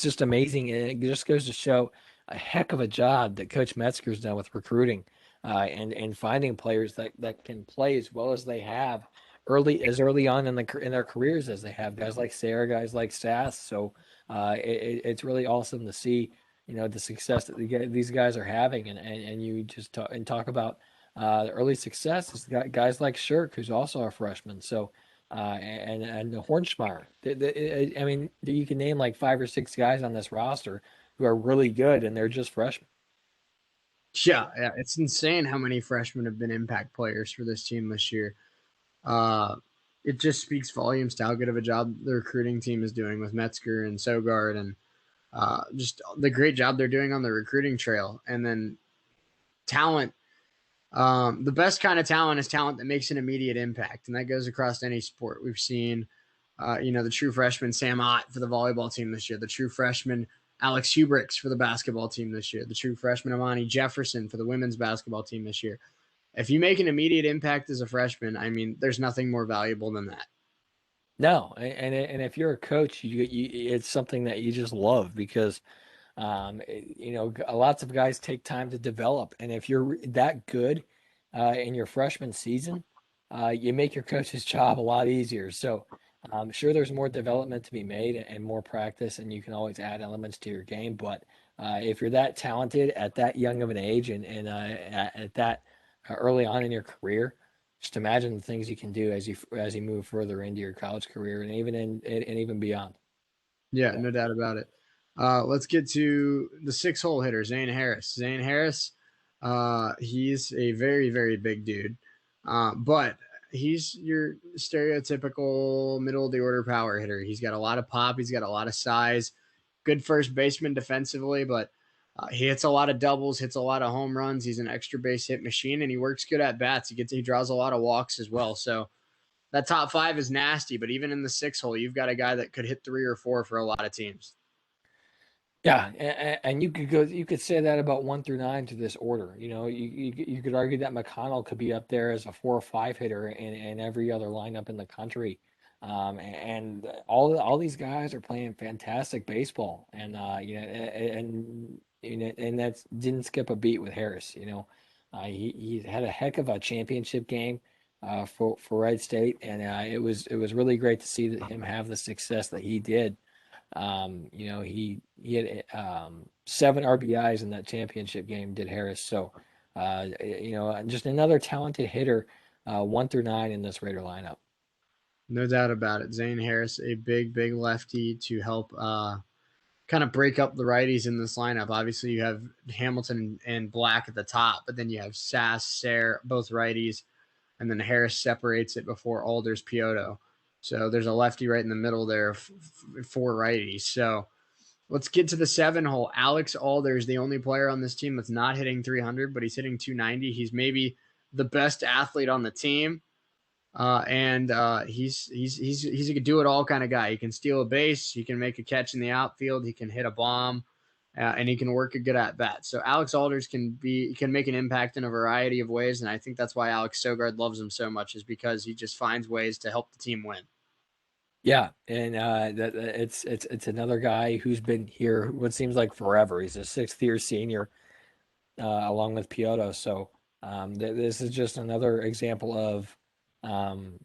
just amazing. It just goes to show a heck of a job that Coach Metzger's done with recruiting and finding players that can play as well as they have early on in their careers as they have guys like Sarah, guys like Sass. So it's really awesome to see the success that these guys are having, and you just talk about the early success is guys like Shirk, who's also a freshman. So and the Hornschmeyer. I mean, you can name like 5 or 6 guys on this roster who are really good, and they're just freshmen. Yeah, it's insane how many freshmen have been impact players for this team this year. Uh, it just speaks volumes to how good of a job the recruiting team is doing with Metzger and Sogard, and just the great job they're doing on the recruiting trail. And then talent. The best kind of talent is talent that makes an immediate impact, and that goes across any sport. We've seen, the true freshman Sam Ott for the volleyball team this year, the true freshman Alex Hubricks for the basketball team this year, the true freshman Amani Jefferson for the women's basketball team this year. If you make an immediate impact as a freshman, I mean, there's nothing more valuable than that. No, and if you're a coach, it's something that you just love because lots of guys take time to develop, and if you're that good in your freshman season, you make your coach's job a lot easier. So I'm sure there's more development to be made and more practice, and you can always add elements to your game. But if you're that talented at that young of an age and at that early on in your career, just imagine the things you can do as you move further into your college career and even beyond. Yeah, no doubt about it. Let's get to the 6 hole hitter, Zane Harris. Zane Harris, he's a very, very big dude, but he's your stereotypical middle of the order power hitter. He's got a lot of pop, he's got a lot of size, good first baseman defensively, but he hits a lot of doubles, hits a lot of home runs. He's an extra base hit machine, and he works good at bats. He draws a lot of walks as well. So that top 5 is nasty, but even in the 6 hole, you've got a guy that could hit 3 or 4 for a lot of teams. Yeah, and you could say that about 1 through 9 to this order. You could argue that McConnell could be up there as a 4 or 5 hitter in every other lineup in the country. And all these guys are playing fantastic baseball, and that didn't skip a beat with Harris. He had a heck of a championship game for Wright State, and it was really great to see him have the success that he did. He had 7 RBIs in that championship game, did Harris. So, just another talented hitter, 1 through 9 in this Raider lineup. No doubt about it. Zane Harris, a big, big lefty to help kind of break up the righties in this lineup. Obviously, you have Hamilton and Black at the top, but then you have Sass, Sayre, both righties, and then Harris separates it before Alders, Pioto. So there's a lefty right in the middle there, four righties. So let's get to the 7 hole. Alex Alders, the only player on this team that's not hitting 300, but he's hitting 290. He's maybe the best athlete on the team. And he's a do it all kind of guy. He can steal a base, he can make a catch in the outfield, he can hit a bomb, and he can work a good at bat. So Alex Alders can make an impact in a variety of ways, and I think that's why Alex Sogard loves him so much, is because he just finds ways to help the team win. Yeah, and it's another guy who's been here what seems like forever. He's a sixth-year senior, along with Pioto. So this is just another example of um,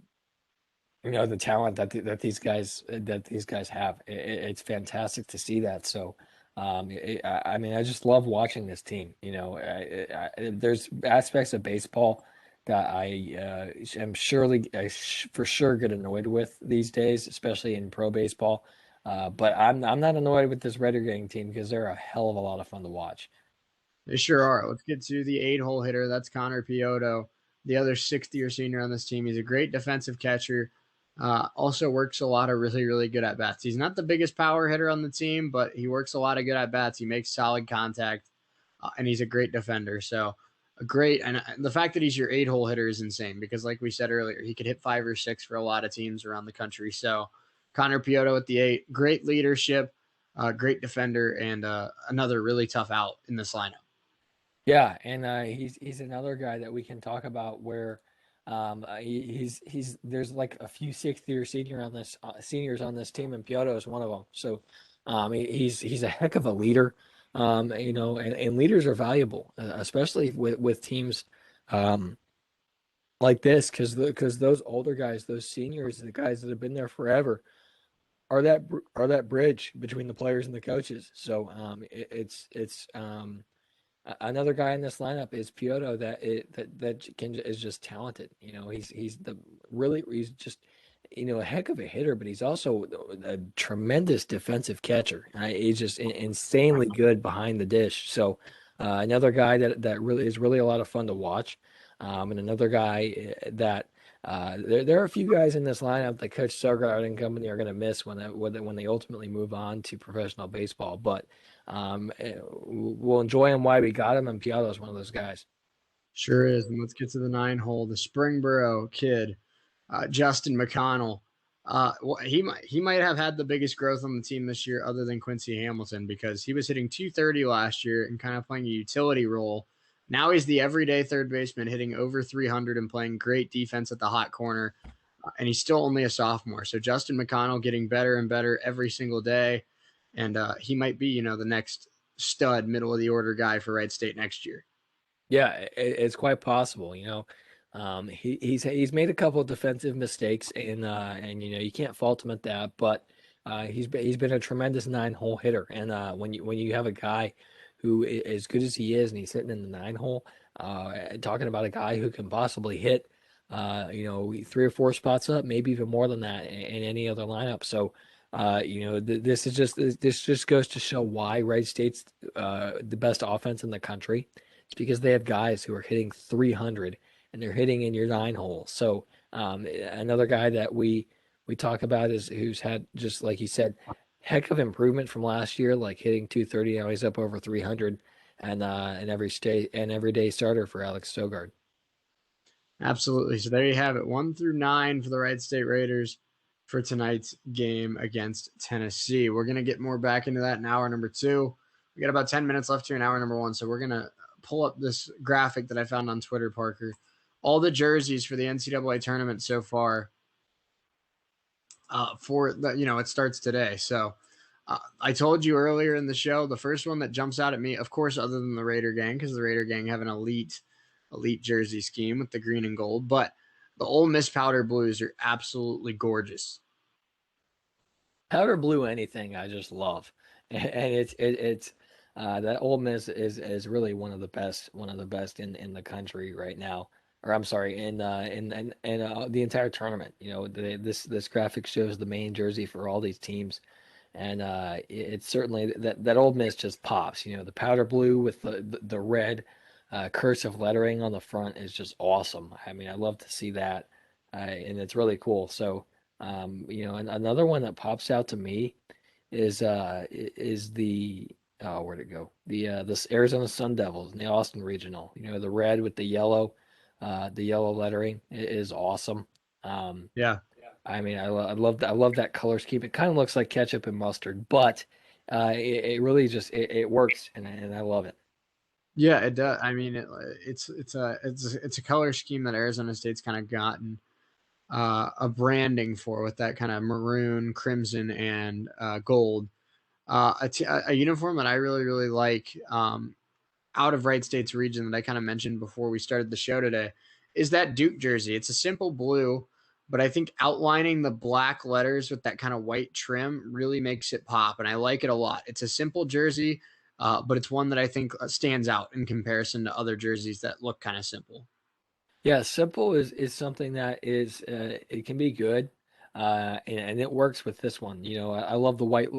the talent that these guys have. It's fantastic to see that. So I mean, I just love watching this team. There's aspects of baseball that I am for sure get annoyed with these days, especially in pro baseball. But I'm not annoyed with this Raider Gang team because they're a hell of a lot of fun to watch. They sure are. Let's get to the 8 hole hitter. That's Conor Pioto, the other 60-year senior on this team. He's a great defensive catcher. Also works a lot of really, really good at bats. He's not the biggest power hitter on the team, but he works a lot of good at bats. He makes solid contact, and he's a great defender. So and the fact that he's your 8 hole hitter is insane because, like we said earlier, he could hit 5 or 6 for a lot of teams around the country. So Conor Pioto at the 8, great leadership, great defender, and another really tough out in this lineup. Yeah, and he's another guy that we can talk about where he's there's like a few sixth-year seniors on this team, and Pioto is one of them. So he's a heck of a leader, and leaders are valuable, especially with teams um, like this, because those older guys, those seniors, the guys that have been there forever, are that bridge between the players and the coaches. So another guy in this lineup is Pioto is just talented. He's just a heck of a hitter, but he's also a tremendous defensive catcher. He's just insanely good behind the dish. So another guy that really is really a lot of fun to watch, and another guy that. There are a few guys in this lineup that Coach Sogard and company are going to miss when they ultimately move on to professional baseball. But we'll enjoy him while we got him, and Pioto's one of those guys. Sure is. And let's get to the 9 hole. The Springboro kid, Justin Mcconnell. He might have had the biggest growth on the team this year, other than Quincy Hamilton, because he was hitting 230 last year and kind of playing a utility role. Now he's the everyday third baseman, hitting over 300 and playing great defense at the hot corner. And he's still only a sophomore. So Justin McConnell getting better and better every single day, and he might be the next stud middle of the order guy for Wright State next year. Yeah, it's quite possible. He's made a couple of defensive mistakes, and you can't fault him at that. But he's been a tremendous 9 hole hitter, and when you have a guy who as good as he is, and he's hitting in the 9 hole, talking about a guy who can possibly hit, 3 or 4 spots up, maybe even more than that in any other lineup. So. This just goes to show why Wright State's the best offense in the country. It's because they have guys who are hitting 300 and they're hitting in your 9 hole. So another guy that we talk about is who's had, just like you said, heck of improvement from last year, like hitting 230. Now he's up over 300, and every day starter for Alex Sogard. Absolutely. So there you have it, 1 through 9 for the Wright State Raiders for tonight's game against Tennessee. We're gonna get more back into that in hour number 2. We got about 10 minutes left here in hour number 1, so we're gonna pull up this graphic that I found on Twitter, Parker. All the jerseys for the NCAA tournament so far. It starts today. So I told you earlier in the show, the first one that jumps out at me, of course, other than the Raider Gang, because the Raider Gang have an elite jersey scheme with the green and gold, but the Ole Miss powder blues are absolutely gorgeous. Powder blue anything I just love, and it's that Ole Miss is really one of the best in the country right now. Or I'm sorry, in the entire tournament. This graphic shows the main jersey for all these teams, And it's certainly that Ole Miss just pops. You know, the powder blue with the red cursive lettering on the front is just awesome. I mean, I love to see that, and it's really cool. So, you know, and another one that pops out to me is the where'd it go? This Arizona Sun Devils in the Austin Regional. You know, the red with the yellow lettering is awesome. Um, Yeah. I mean, I love that color scheme. It kind of looks like ketchup and mustard, but it really just it works, and I love it. Yeah, it does. I mean, it's a color scheme that Arizona State's kind of gotten a branding for with that kind of maroon, crimson, and gold. A uniform that I really like out of Wright State's region that I kind of mentioned before we started the show today is that Duke jersey. It's a simple blue, but I think outlining the black letters with that kind of white trim really makes it pop, and I like it a lot. It's a simple jersey, but it's one that I think stands out in comparison to other jerseys that look kind of simple. Yeah, simple is something that is it can be good, and it works with this one. You know, I love the white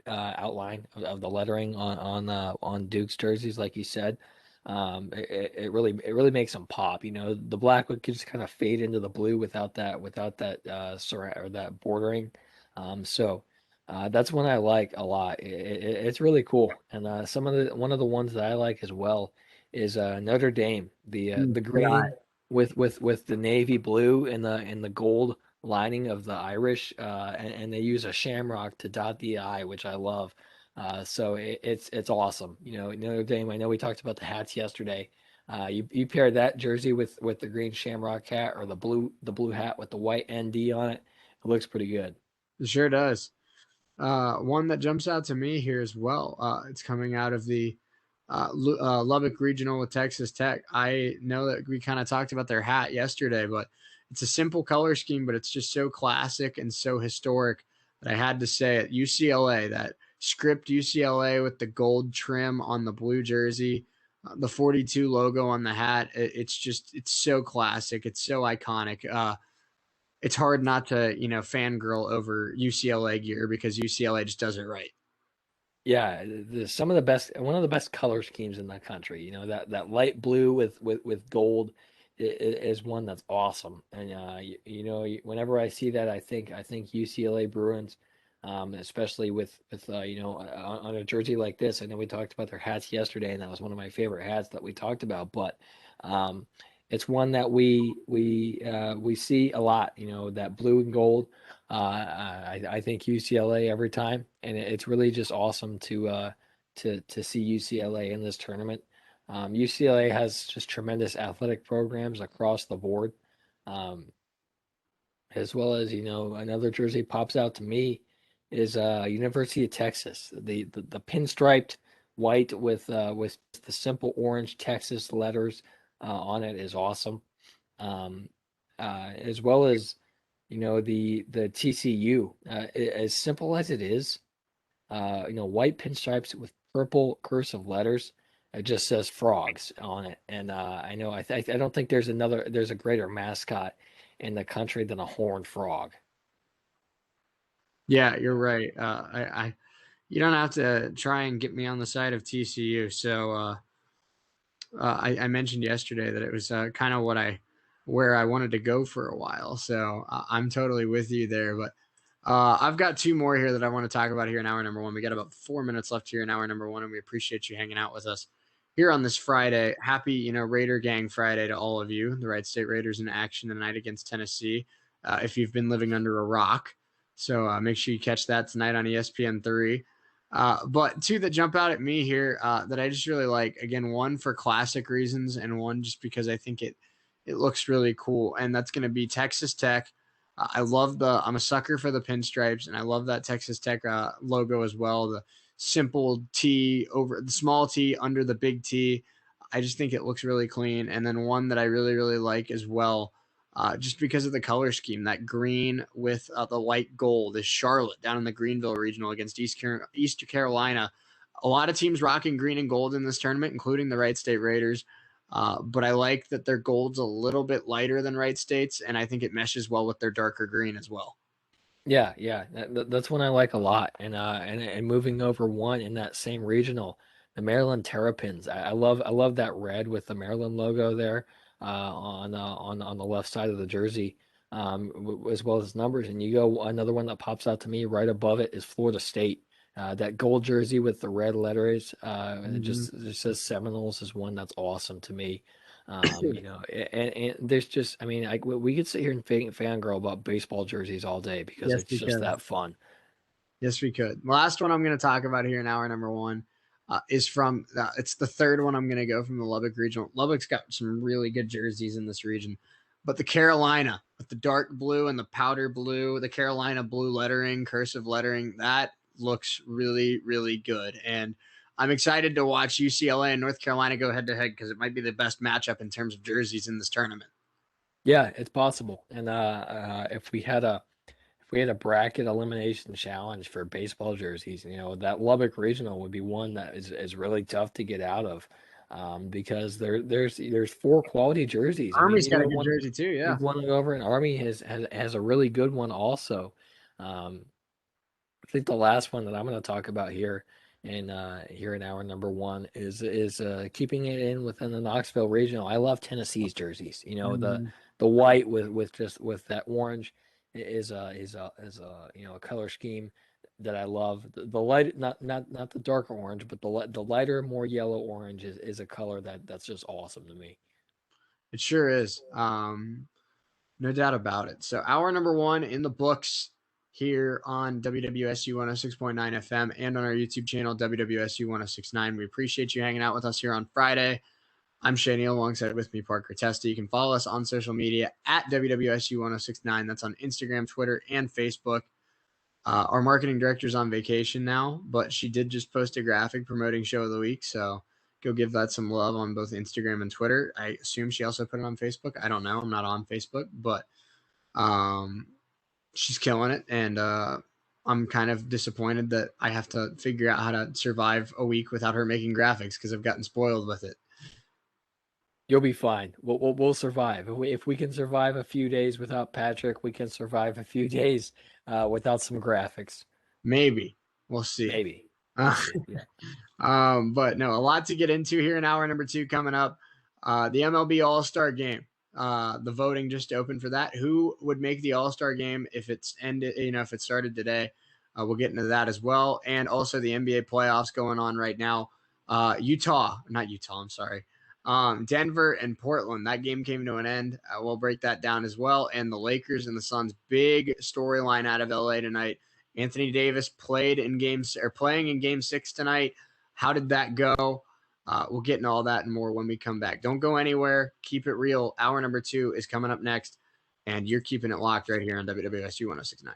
outline of the lettering on Duke's jerseys, like you said. It really makes them pop. You know, the black would just kind of fade into the blue without that surround or that bordering. So that's one I like a lot. It's really cool, and some of the one of the ones that I like as well is Notre Dame, the Yeah, green with the navy blue and the gold lining of the Irish, and they use a shamrock to dot the I, which I love. So it's awesome. You know, Notre Dame. I know we talked about the hats yesterday. You pair that jersey with the green shamrock hat or the blue hat with the white ND on it. It looks pretty good. it sure does. One that jumps out to me here as well. It's coming out of the Lubbock Regional with Texas Tech. I know that we kind of talked about their hat yesterday, but it's a simple color scheme, but it's just so classic and so historic that I had to say it. UCLA, that script UCLA with the gold trim on the blue jersey, the 42 logo on the hat. It's so classic. It's so iconic. It's hard not to, fangirl over UCLA gear because UCLA just does it right. Yeah, some of the best, one of the best color schemes in the country. You know, that light blue with gold is one that's awesome. And you know, whenever I see that, I think UCLA Bruins, especially with you know on a jersey like this. I know we talked about their hats yesterday, and that was one of my favorite hats that we talked about. But um, it's one that we see a lot. You know, that blue and gold. I think UCLA every time, and it's really just awesome to see UCLA in this tournament. UCLA has just tremendous athletic programs across the board, um, as well as you know another jersey pops out to me is University of Texas. The pinstriped white with the simple orange Texas letters on it is awesome. Um, as well as you know the TCU, as simple as it is, you know, white pinstripes with purple cursive letters. It just says frogs on it, and I know I don't think there's a greater mascot in the country than a horned frog. Yeah, you're right. You don't have to try and get me on the side of TCU. So I mentioned yesterday that it was kind of where I wanted to go for a while. So I'm totally with you there. But I've got two more here that I want to talk about here in hour number one. We got about 4 minutes left here in hour number one, and we appreciate you hanging out with us here on this Friday. Happy, Raider Gang Friday to all of you. The Wright State Raiders in action tonight against Tennessee. If you've been living under a rock, so make sure you catch that tonight on ESPN3. But two that jump out at me here that I just really like. Again, one for classic reasons, and one just because I think it looks really cool. And that's going to be Texas Tech. I'm a sucker for the pinstripes, and I love that Texas Tech logo as well. The simple T over the small T under the big T. I just think it looks really clean. And then one that I really like as well, just because of the color scheme, that green with the light gold is Charlotte down in the Greenville Regional against East Carolina. A lot of teams rocking green and gold in this tournament, including the Wright State Raiders. But I like that their gold's a little bit lighter than Wright State's, and I think it meshes well with their darker green as well. Yeah, yeah, that's one I like a lot, and moving over one in that same regional, the Maryland Terrapins. I love that red with the Maryland logo there on the left side of the jersey, as well as numbers. And you go another one that pops out to me right above it is Florida State. That gold jersey with the red letters, and it just says Seminoles is one that's awesome to me. And there's just, I mean, we could sit here and fangirl about baseball jerseys all day because Yes, it's we just could. that fun. Yes, we could. The last one I'm going to talk about here in hour number one is from, it's the third one I'm going to go from the Lubbock Regional. Lubbock's got some really good jerseys in this region, but the Carolina with the dark blue and the powder blue, the Carolina blue lettering, cursive lettering, that looks really, really good. And I'm excited to watch UCLA and North Carolina go head to head because it might be the best matchup in terms of jerseys in this tournament. Yeah, it's possible. And if we had a bracket elimination challenge for baseball jerseys, that Lubbock Regional would be one that is really tough to get out of, because there's four quality jerseys. I mean, Army's got a good jersey too. you Yeah. want to go over, and Army has a really good one also. Um, I think the last one that I'm going to talk about here in hour number one is keeping it in within the Knoxville regional. I love Tennessee's jerseys. Mhm. The white with that orange is a color scheme that I love. The light, not the darker orange, but the lighter, more yellow orange is a color that's just awesome to me. It sure is. No doubt about it. So, hour number one in the books here on WWSU 106.9 FM and on our YouTube channel, WWSU 1069. We appreciate you hanging out with us here on Friday. I'm Shea Neal alongside with me, Parker Testa. You can follow us on social media at WWSU 1069. That's on Instagram, Twitter, and Facebook. Our marketing director's on vacation now, but she did just post a graphic promoting Show of the Week. So go give that some love on both Instagram and Twitter. I assume she also put it on Facebook. I don't know. I'm not on Facebook, but um, she's killing it. And I'm kind of disappointed that I have to figure out how to survive a week without her making graphics because I've gotten spoiled with it. You'll be fine. We'll survive. If we can survive a few days without Patrick, we can survive a few days without some graphics. Maybe. We'll see. Maybe. We'll Uh, see. Yeah. but no, a lot to get into here in hour number two coming up. The MLB All Star Game. The voting just opened for that. Who would make the All Star Game if it's ended? If it started today, we'll get into that as well, and also the NBA playoffs going on right now. Not Utah. I'm sorry. Denver and Portland. That game came to an end. We'll break that down as well. And the Lakers and the Suns. Big storyline out of LA tonight. Anthony Davis playing in game 6 tonight. How did that go? We'll get into all that and more when we come back. Don't go anywhere. Keep it real. Hour number two is coming up next, and you're keeping it locked right here on WWSU 1069.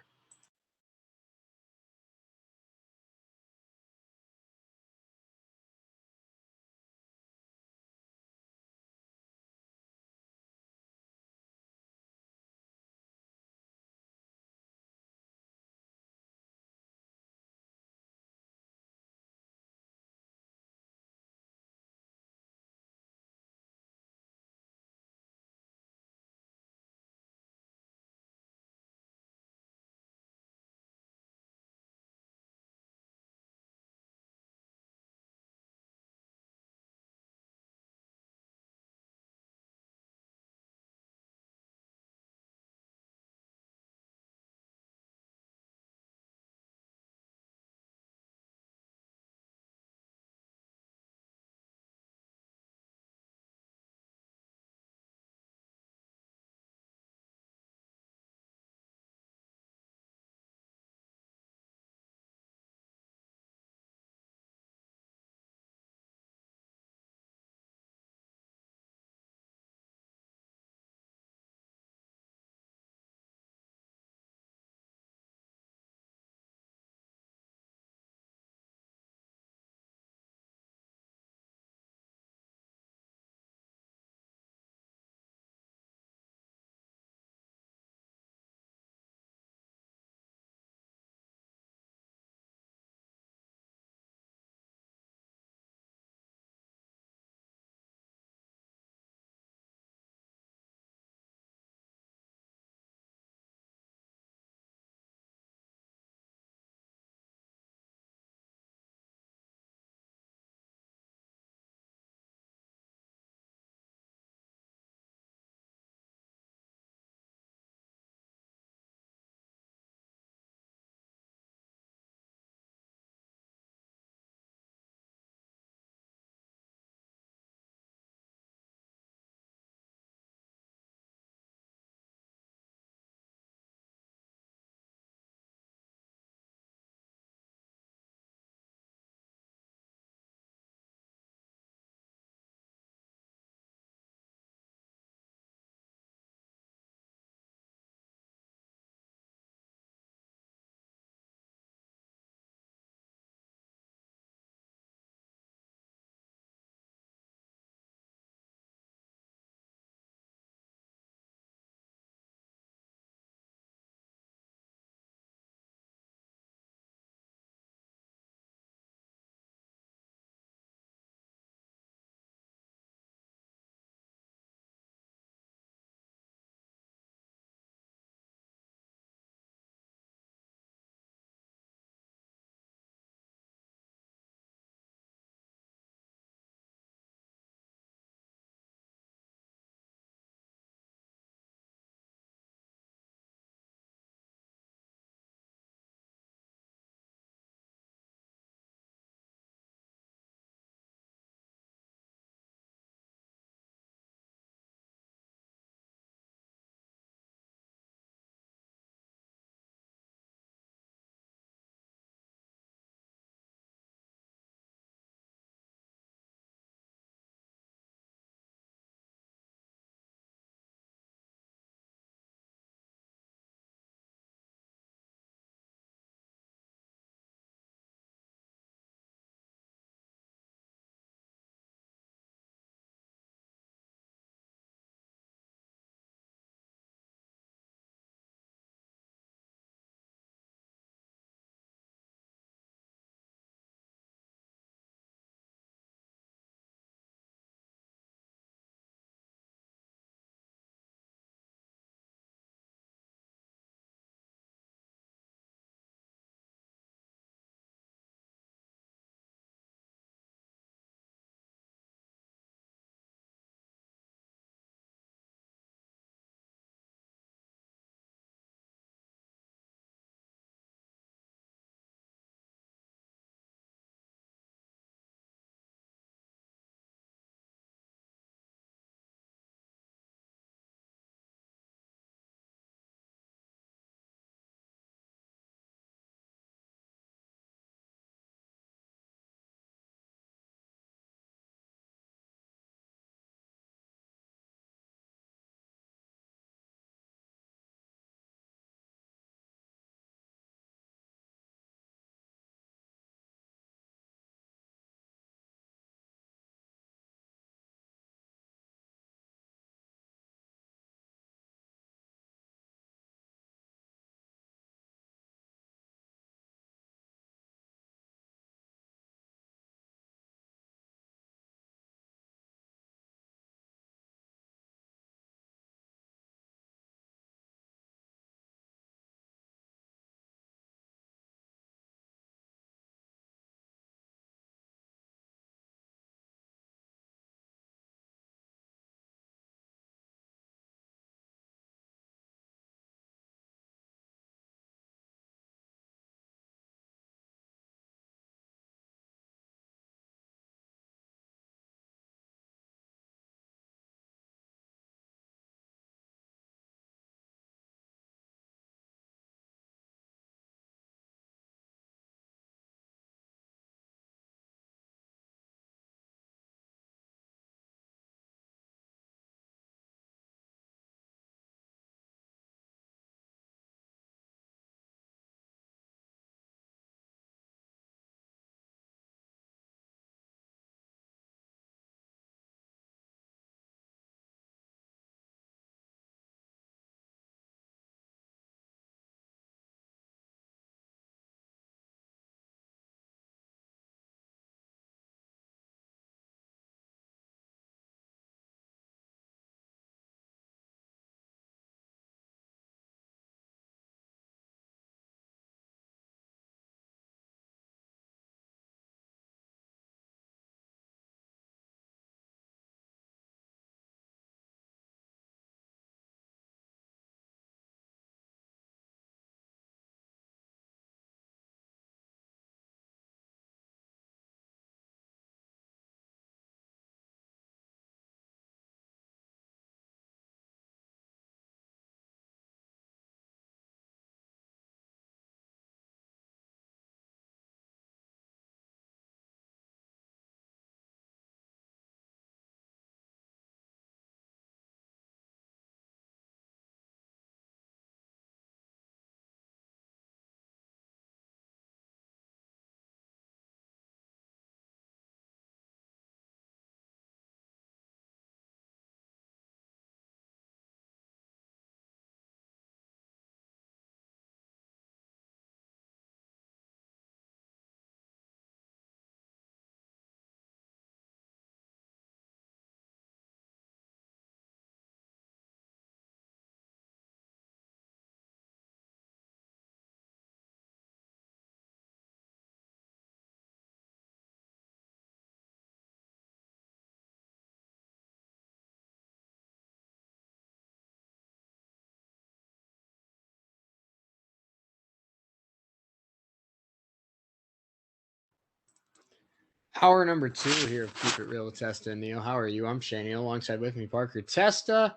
Hour number 2 here of Keep It Real with Testa and Neal. How are you? I'm Shea Neal. Alongside with me, Parker. Testa,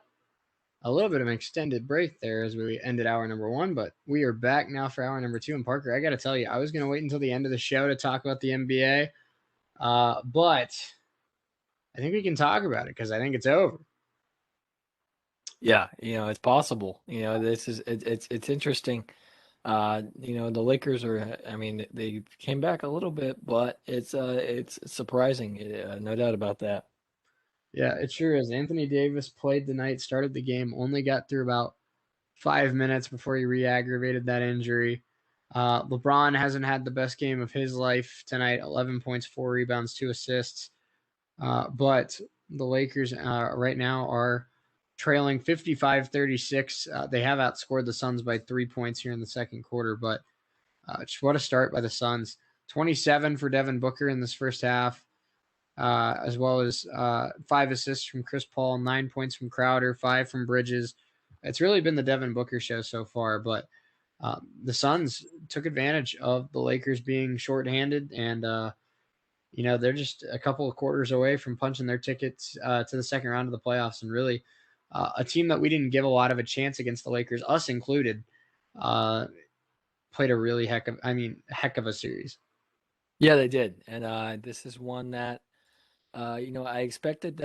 a little bit of an extended break there as we ended hour number 1, but we are back now for hour number 2. And Parker, I got to tell you, I was going to wait until the end of the show to talk about the NBA, but I think we can talk about it because I think it's over. Yeah, it's possible. This is it's interesting. The Lakers are. I mean, they came back a little bit, but it's surprising. No doubt about that. Yeah, it sure is. Anthony Davis played tonight, started the game, only got through about 5 minutes before he re-aggravated that injury. LeBron hasn't had the best game of his life tonight. 11 points, 4 rebounds, 2 assists. But the Lakers right now are trailing 55-36. They have outscored the Suns by 3 points here in the second quarter, but just what a start by the Suns. 27 for Devin Booker in this first half, as well as 5 assists from Chris Paul, 9 points from Crowder, 5 from Bridges. It's really been the Devin Booker show so far, but the Suns took advantage of the Lakers being shorthanded, and they're just a couple of quarters away from punching their tickets to the second round of the playoffs, and really a team that we didn't give a lot of a chance against the Lakers, us included, played a really heck of a series. Yeah, they did, and this is one that I expected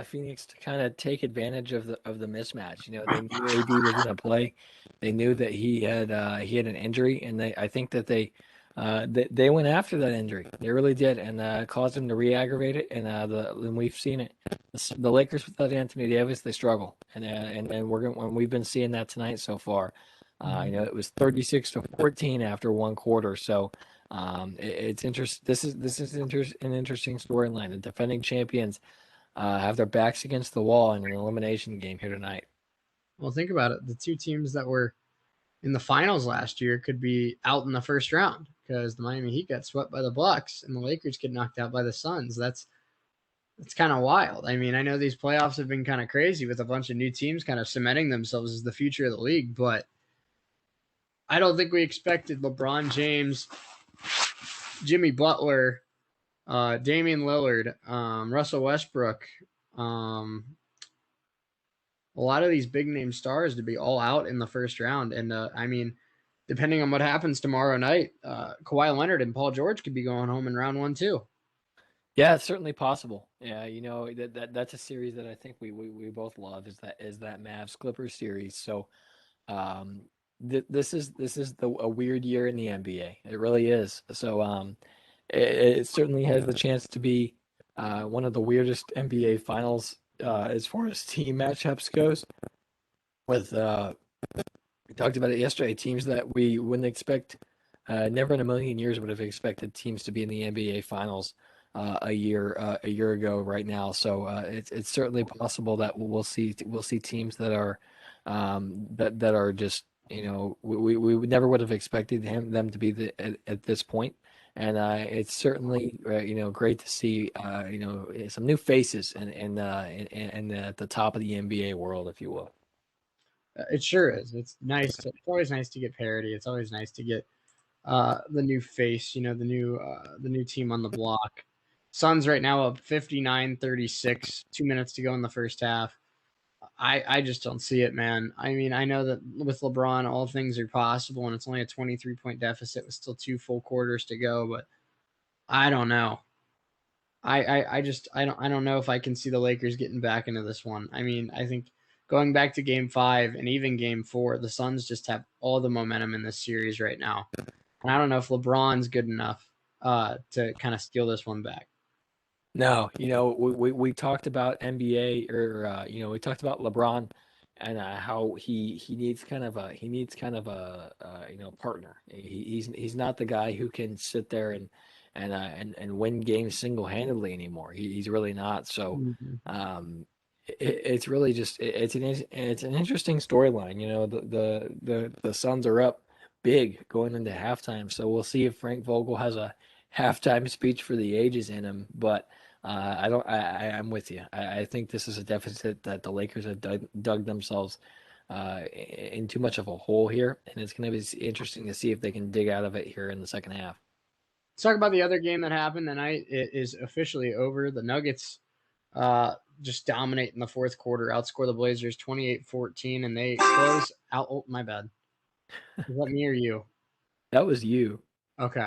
Phoenix to kind of take advantage of the mismatch. They knew AD was going to play. They knew that he had an injury, and I think that they went after that injury. They really did, and caused him to re-aggravate it. And we've seen it. The Lakers without Anthony Davis, they struggle, and we've been seeing that tonight so far. It was 36-14 after one quarter, so. It's interesting. This is an interesting storyline. The defending champions have their backs against the wall in an elimination game here tonight. Well, think about it. The two teams that were in the finals last year could be out in the first round because the Miami Heat got swept by the Bucks and the Lakers get knocked out by the Suns. That's kind of wild. I mean, I know these playoffs have been kind of crazy with a bunch of new teams kind of cementing themselves as the future of the league, but I don't think we expected LeBron James, Jimmy Butler, Damian Lillard, Russell Westbrook, a lot of these big name stars to be all out in the first round. And depending on what happens tomorrow night, Kawhi Leonard and Paul George could be going home in round 1 too. Yeah, it's certainly possible. Yeah, that's a series that I think we both love is that Mavs Clippers series. So this is a weird year in the NBA. It really is. So it certainly has the chance to be one of the weirdest NBA finals as far as team matchups goes. With we talked about it yesterday, teams that we wouldn't expect, never in a million years would have expected teams to be in the NBA finals a year ago right now. So it's certainly possible that we'll see teams that are that are just we never would have expected them to be at this point. And it's certainly great to see some new faces and at the top of the NBA world, if you will. It sure is. It's nice. It's always nice to get parity. It's always nice to get the new face. The new team on the block. Suns right now up 59-36. 2 minutes to go in the first half. I just don't see it, man. I mean, I know that with LeBron, all things are possible, and it's only a 23-point deficit with still 2 full quarters to go. But I don't know. I don't know if I can see the Lakers getting back into this one. I mean, I think going back to game 5 and even game 4, the Suns just have all the momentum in this series right now. And I don't know if LeBron's good enough to kind of steal this one back. No, we talked about NBA or we talked about LeBron and how he needs kind of a partner. He's not the guy who can sit there and win games single handedly anymore. He's really not. So Mm-hmm. it's really just it's an interesting storyline. The Suns are up big going into halftime, so we'll see if Frank Vogel has a halftime speech for the ages in him, but. I don't. I'm with you. I think this is a deficit that the Lakers have dug themselves in too much of a hole here, and it's going to be interesting to see if they can dig out of it here in the second half. Let's talk about the other game that happened tonight. It is officially over. The Nuggets just dominate in the fourth quarter, outscore the Blazers 28-14, and they close out. Oh, my bad. Is that me or you? That was you. Okay.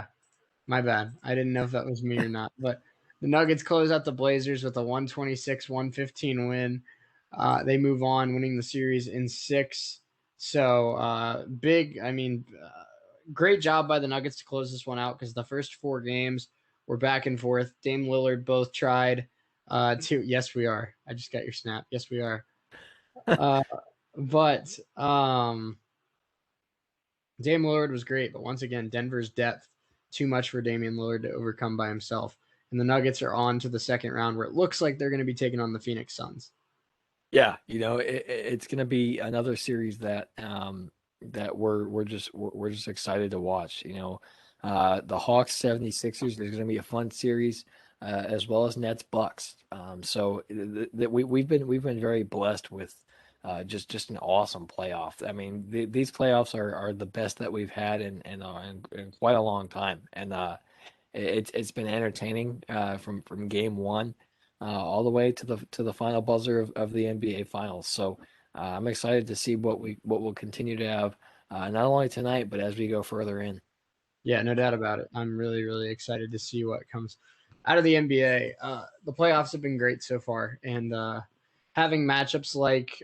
My bad. I didn't know if that was me or not. But the Nuggets close out the Blazers with a 126-115 win. They move on, winning the series in 6. So big. I mean, great job by the Nuggets to close this one out because the first 4 games were back and forth. Dame Lillard both tried to. Yes, we are. I just got your snap. Yes, we are. But Dame Lillard was great, but once again, Denver's depth too much for Damian Lillard to overcome by himself. And the Nuggets are on to the second round where it looks like they're going to be taking on the Phoenix Suns. Yeah, it's going to be another series that that we're just excited to watch. The Hawks 76ers is going to be a fun series, as well as Nets Bucks. So we've been very blessed with just an awesome playoff. I mean, these playoffs are the best that we've had in quite a long time, and it's been entertaining from game one all the way to the final buzzer of the NBA Finals. So I'm excited to see what we'll continue to have not only tonight but as we go further in. Yeah, no doubt about it. I'm really, really excited to see what comes out of the NBA. The playoffs have been great so far, and having matchups like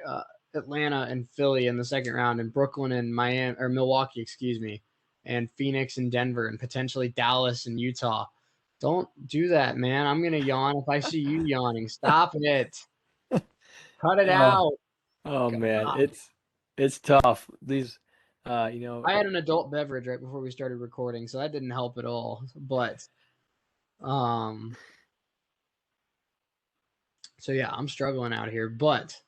Atlanta and Philly in the second round, and Brooklyn and Miami or Milwaukee, excuse me, and Phoenix and Denver, and potentially Dallas and Utah. Don't do that, man. I'm gonna yawn if I see you yawning. Stop it. Cut it Oh, out. oh man, God. it's tough. These, I had an adult beverage right before we started recording, so that didn't help at all. But um, so yeah, I'm struggling out here. But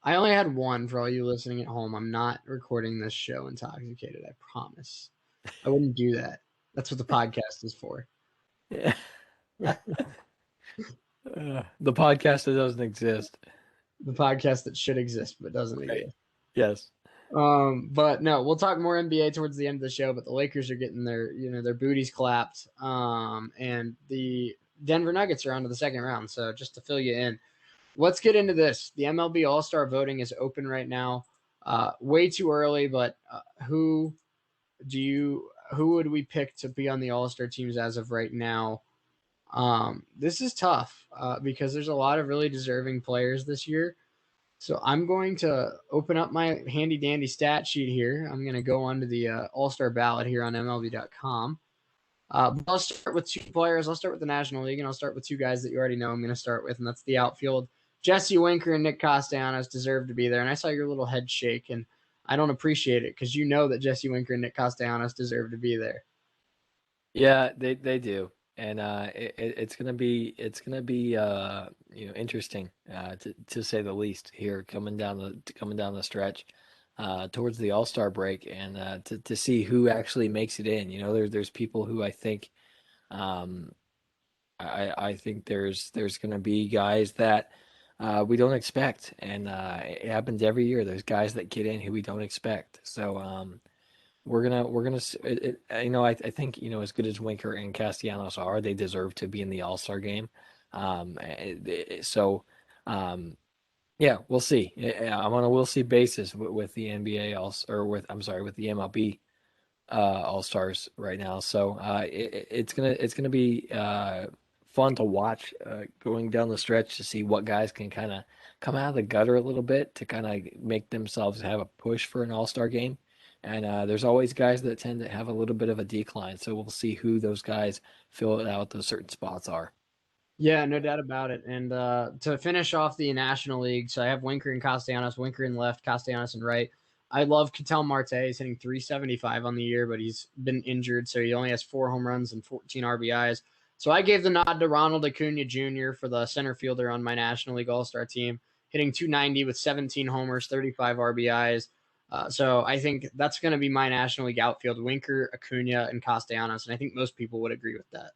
I only had one for all you listening at home. I'm not recording this show intoxicated. I promise. I wouldn't do that. That's what the podcast is for. yeah. The podcast that doesn't exist. The podcast that should exist but doesn't Right. exist. Yes. But no, we'll talk more NBA towards the end of the show. But the Lakers are getting their booties clapped. And the Denver Nuggets are on to the second round. So just to fill you in, let's get into this. The MLB All-Star voting is open right now. Way too early, but who would we pick to be on the All-Star teams as of right now? This is tough because there's a lot of really deserving players this year. So I'm going to open up my handy dandy stat sheet here. I'm going to go onto the All-Star ballot here on MLB.com. I'll start with 2 players. I'll start with the National League, and I'll start with 2 guys that you already know I'm going to start with, and that's the outfield. Jesse Winker and Nick Castellanos deserve to be there, and I saw your little head shake, and I don't appreciate it because you know that Jesse Winker and Nick Castellanos deserve to be there. Yeah, they do, and it's gonna be interesting to say the least here coming down the stretch towards the All-Star break and to see who actually makes it in. There's people who I think um, I think there's gonna be guys that we don't expect, and it happens every year. There's guys that get in who we don't expect. So. I think, as good as Winker and Castellanos are, they deserve to be in the All-Star game. So, yeah, we'll see. I'm on a we'll see basis with the NBA with the MLB All-Stars right now. So, it's gonna be fun to watch going down the stretch to see what guys can kind of come out of the gutter a little bit to kind of make themselves have a push for an All-Star game. And there's always guys that tend to have a little bit of a decline. So we'll see who those guys fill out those certain spots are. Yeah, no doubt about it. And to finish off the National League, so I have Winker and Castellanos, Winker in left, Castellanos in right. I love Ketel Marte. He's hitting 375 on the year, but he's been injured, so he only has 4 home runs and 14 RBIs. So I gave the nod to Ronald Acuna Jr. for the center fielder on my National League All-Star team, hitting 290 with 17 homers, 35 RBIs. So I think that's going to be my National League outfield, Winker, Acuna, and Castellanos, and I think most people would agree with that.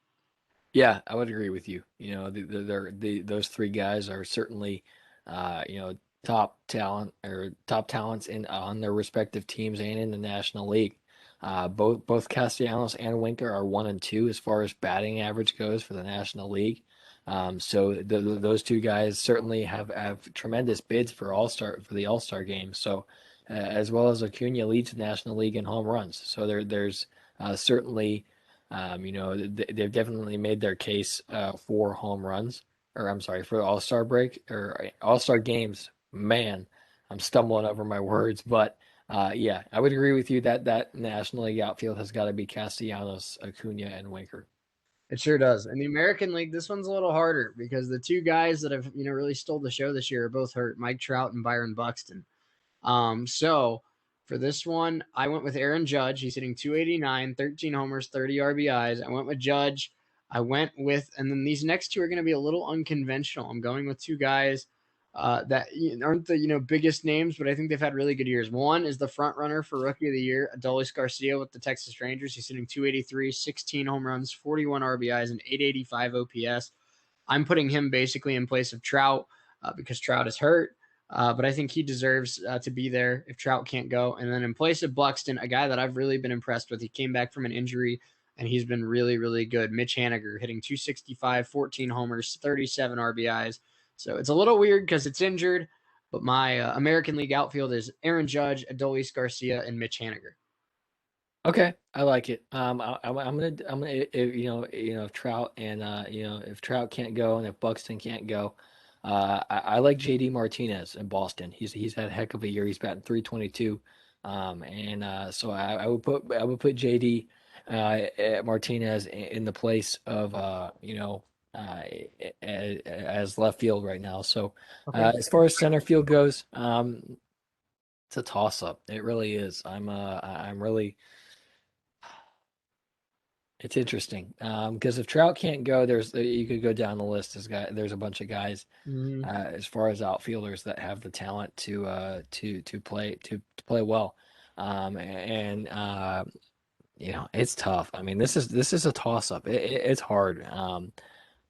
Yeah, I would agree with you. Those 3 guys are certainly, top talents in on their respective teams and in the National League. Both Castellanos and Winker are 1 and 2 as far as batting average goes for the National League. So those two guys certainly have tremendous bids for the All-Star game. So as well as Acuna leads the National League in home runs. So there's certainly they've definitely made their case for home runs, or I'm sorry, for All-Star break or All-Star games. Man, I'm stumbling over my words, but yeah, I would agree with you that National League outfield has got to be Castellanos, Acuna, and Winker. It sure does. In the American League, this one's a little harder because the two guys that have really stole the show this year are both hurt: Mike Trout and Byron Buxton. So for this one, I went with Aaron Judge. He's hitting 289, 13 homers, 30 RBIs. I went with Judge. And then these next two are going to be a little unconventional. I'm going with two guys that aren't the biggest names, but I think they've had really good years. One is the front runner for Rookie of the Year, Adolis Garcia with the Texas Rangers. He's hitting 283, 16 home runs, 41 RBIs, and 885 OPS. I'm putting him basically in place of Trout because Trout is hurt. But I think he deserves to be there if Trout can't go. And then in place of Buxton, a guy that I've really been impressed with. He came back from an injury, and he's been really, really good. Mitch Haniger hitting 265, 14 homers, 37 RBIs. So it's a little weird because it's injured, but my American League outfield is Aaron Judge, Adolis Garcia, and Mitch Haniger. Okay, I like it. I'm gonna if Trout and if Trout can't go and if Buxton can't go, I like JD Martinez in Boston. He's had a heck of a year. He's batting 322, and so I would put JD Martinez in the place of as left field right now. So Okay. as far as center field goes, it's a toss up. It really is. I'm really. It's interesting because if Trout can't go, you could go down the list. There's a bunch of guys Mm-hmm. as far as outfielders that have the talent to play well, and it's tough. I mean, this is a toss up. It's hard,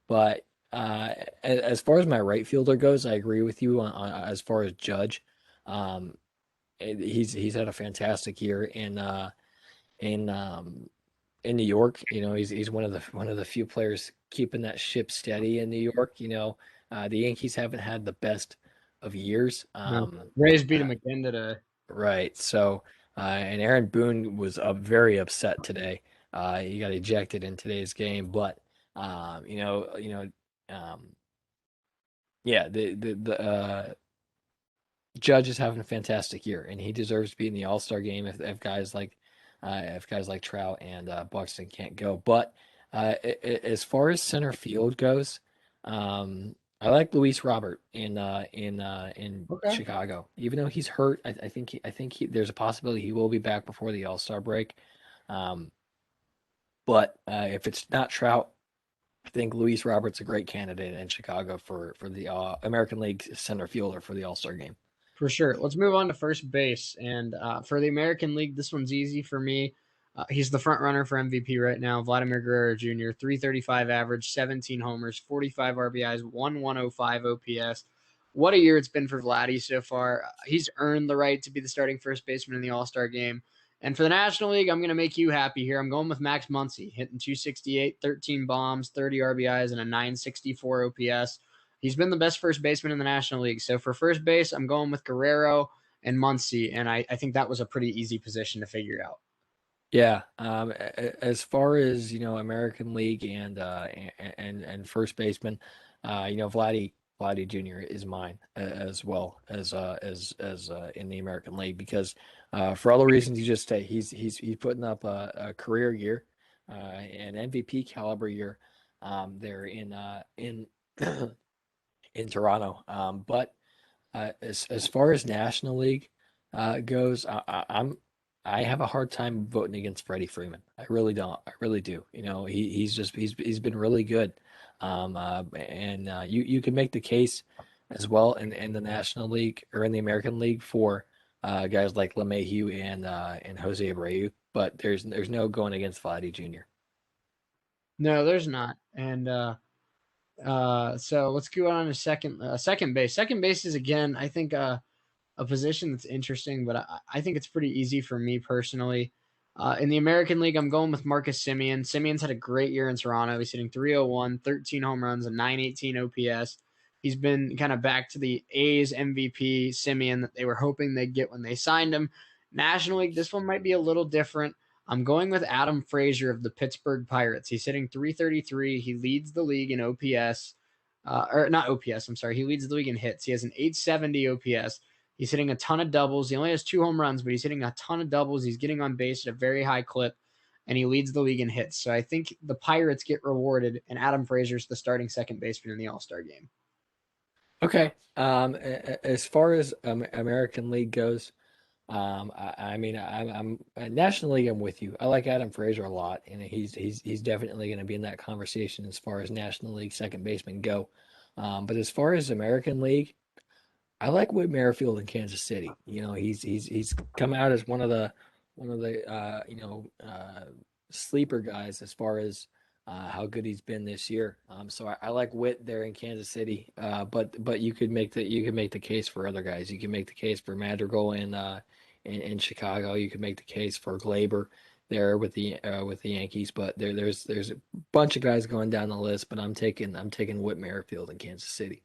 but as far as my right fielder goes, I agree with you on as far as Judge. Um, he's had a fantastic year in in New York. He's one of the few players keeping that ship steady in New York. The Yankees haven't had the best of years. No. Rays beat Uh, him again today. right. So, and Aaron Boone was very upset today. He got ejected in today's game, but um, you know, you know, um, yeah, the Judge is having a fantastic year, and he deserves to be in the All Star game if guys like Trout and Buxton can't go. But as far as center field goes, I like Luis Robert in Okay. Chicago. Even though he's hurt, I think there's a possibility he will be back before the All Star break. Um, but if it's not Trout, I think Luis Robert's a great candidate in Chicago for the American League center fielder for the All Star game. For sure. Let's move on to first base. And for the American League, this one's easy for me. He's the front runner for MVP right now. Vladimir Guerrero Jr., 335 average, 17 homers, 45 RBIs, 105 OPS. What a year it's been for Vladdy so far. He's earned the right to be the starting first baseman in the All Star game. And for the National League, I'm going to make you happy here. I'm going with Max Muncy, hitting 268, 13 bombs, 30 RBIs, and a 964 OPS. He's been the best first baseman in the National League. So for first base, I'm going with Guerrero and Muncy, and I think that was a pretty easy position to figure out. Yeah, as far as American League and first baseman, Vladdy Jr. is mine as well as in the American League because for all the reasons you just say, he's putting up a career year, an MVP caliber year, there in in Toronto. But as far as National League goes, I have a hard time voting against Freddie Freeman. I really don't. I really do. He's been really good, and you can make the case as well in the National League or in the American League for guys like LeMahieu and Jose Abreu, but there's no going against Vladdy Jr. No, there's not. And so let's go on to second base. Second base is again, I think a position that's interesting, but I think it's pretty easy for me personally. In the American League, I'm going with Marcus Semien. Semien's had a great year in Toronto. He's hitting 301, 13 home runs, and 918 OPS. He's been kind of back to the A's MVP Semien that they were hoping they'd get when they signed him. National League, this one might be a little different. I'm going with Adam Frazier of the Pittsburgh Pirates. He's hitting 333. He leads the league in OPS, or not OPS, I'm sorry. He leads the league in hits. He has an 870 OPS. He's hitting a ton of doubles. He only has 2 home runs, but he's hitting a ton of doubles. He's getting on base at a very high clip, and he leads the league in hits. So I think the Pirates get rewarded, and Adam Frazier's the starting second baseman in the All-Star game. Okay. As far as American League goes, I mean, I'm National League. I'm with you. I like Adam Frazier a lot, and he's definitely going to be in that conversation as far as National League second baseman go. But as far as American League, I like Whit Merrifield in Kansas City. You know, he's come out as one of the sleeper guys as far as how good he's been this year. So I like Whit there in Kansas City. But you could make the case for other guys. You can make the case for Madrigal in Chicago. You could make the case for Glaber there with the Yankees. But there's a bunch of guys going down the list. But I'm taking Whit Merrifield in Kansas City.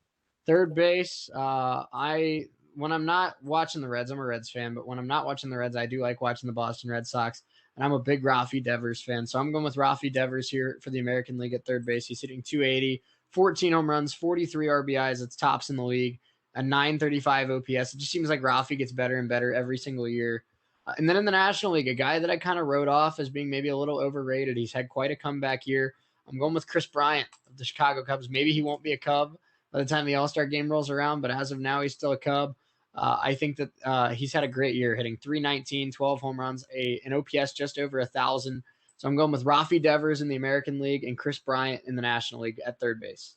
Third base, I when I'm not watching the Reds, I'm a Reds fan, but when I'm not watching the Reds, I do like watching the Boston Red Sox, and I'm a big Rafi Devers fan. So I'm going with Rafi Devers here for the American League at third base. He's hitting 280, 14 home runs, 43 RBIs. It's tops in the league, a 935 OPS. It just seems like Rafi gets better and better every single year. And then in the National League, a guy that I kind of wrote off as being maybe a little overrated. He's had quite a comeback year. I'm going with Chris Bryant of the Chicago Cubs. Maybe he won't be a Cub by the time the All-Star game rolls around, but as of now, he's still a Cub. I think that he's had a great year, hitting 319, 12 home runs, an OPS just over 1,000. So I'm going with Rafi Devers in the American League and Chris Bryant in the National League at third base.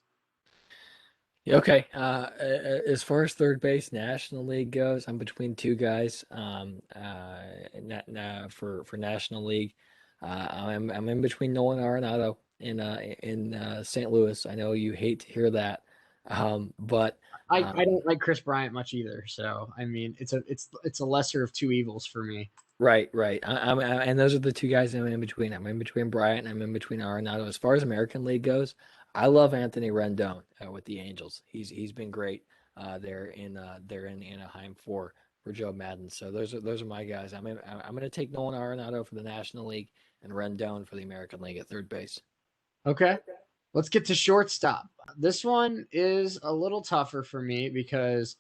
Yeah, okay. As far as third base National League goes, I'm between two guys. For National League, I'm in between Nolan Arenado in St. Louis. I know you hate to hear that, but I don't like Chris Bryant much either. So I mean, it's a lesser of two evils for me. right, right. And those are the two guys I'm in between. I'm in between Bryant and I'm in between Arenado. As far as American League goes, I love Anthony Rendon with the Angels. He's been great there in Anaheim for Joe Madden. So those are my guys. I'm going to take Nolan Arenado for the National League and Rendon for the American League at third base. Okay. Let's get to shortstop. This one is a little tougher for me because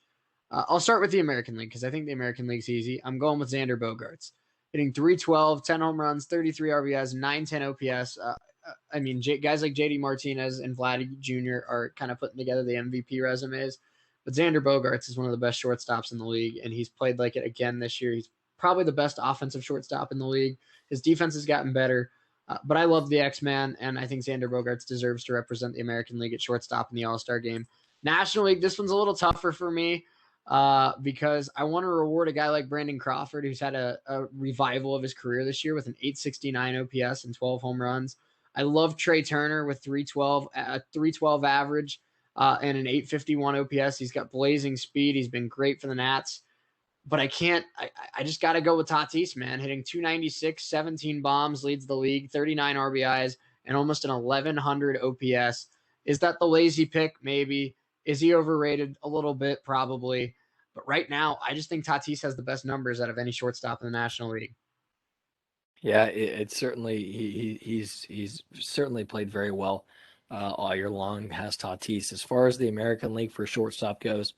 I'll start with the American League because I think the American League's easy. I'm going with Xander Bogaerts, hitting 312, 10 home runs, 33 RBIs, 910 OPS. I mean, guys like JD Martinez and Vladdy Jr. are kind of putting together the MVP resumes, but Xander Bogaerts is one of the best shortstops in the league, and he's played like it again this year. He's probably the best offensive shortstop in the league. His defense has gotten better. But I love the X-Man, and I think Xander Bogaerts deserves to represent the American League at shortstop in the All-Star game. National League, this one's a little tougher for me because I want to reward a guy like Brandon Crawford, who's had a revival of his career this year with an 869 OPS and 12 home runs. I love Trey Turner with 312, a 312 average and an 851 OPS. He's got blazing speed. He's been great for the Nats. But I can't. I just got to go with Tatis, man. Hitting 296, 17 bombs, leads the league, 39 RBIs, and almost an 1,100 OPS. Is that the lazy pick? Maybe. Is he overrated? A little bit, probably. But right now, I just think Tatis has the best numbers out of any shortstop in the National League. Yeah, it's certainly he's certainly played very well all year long. Has Tatis. As far as the American League for shortstop goes,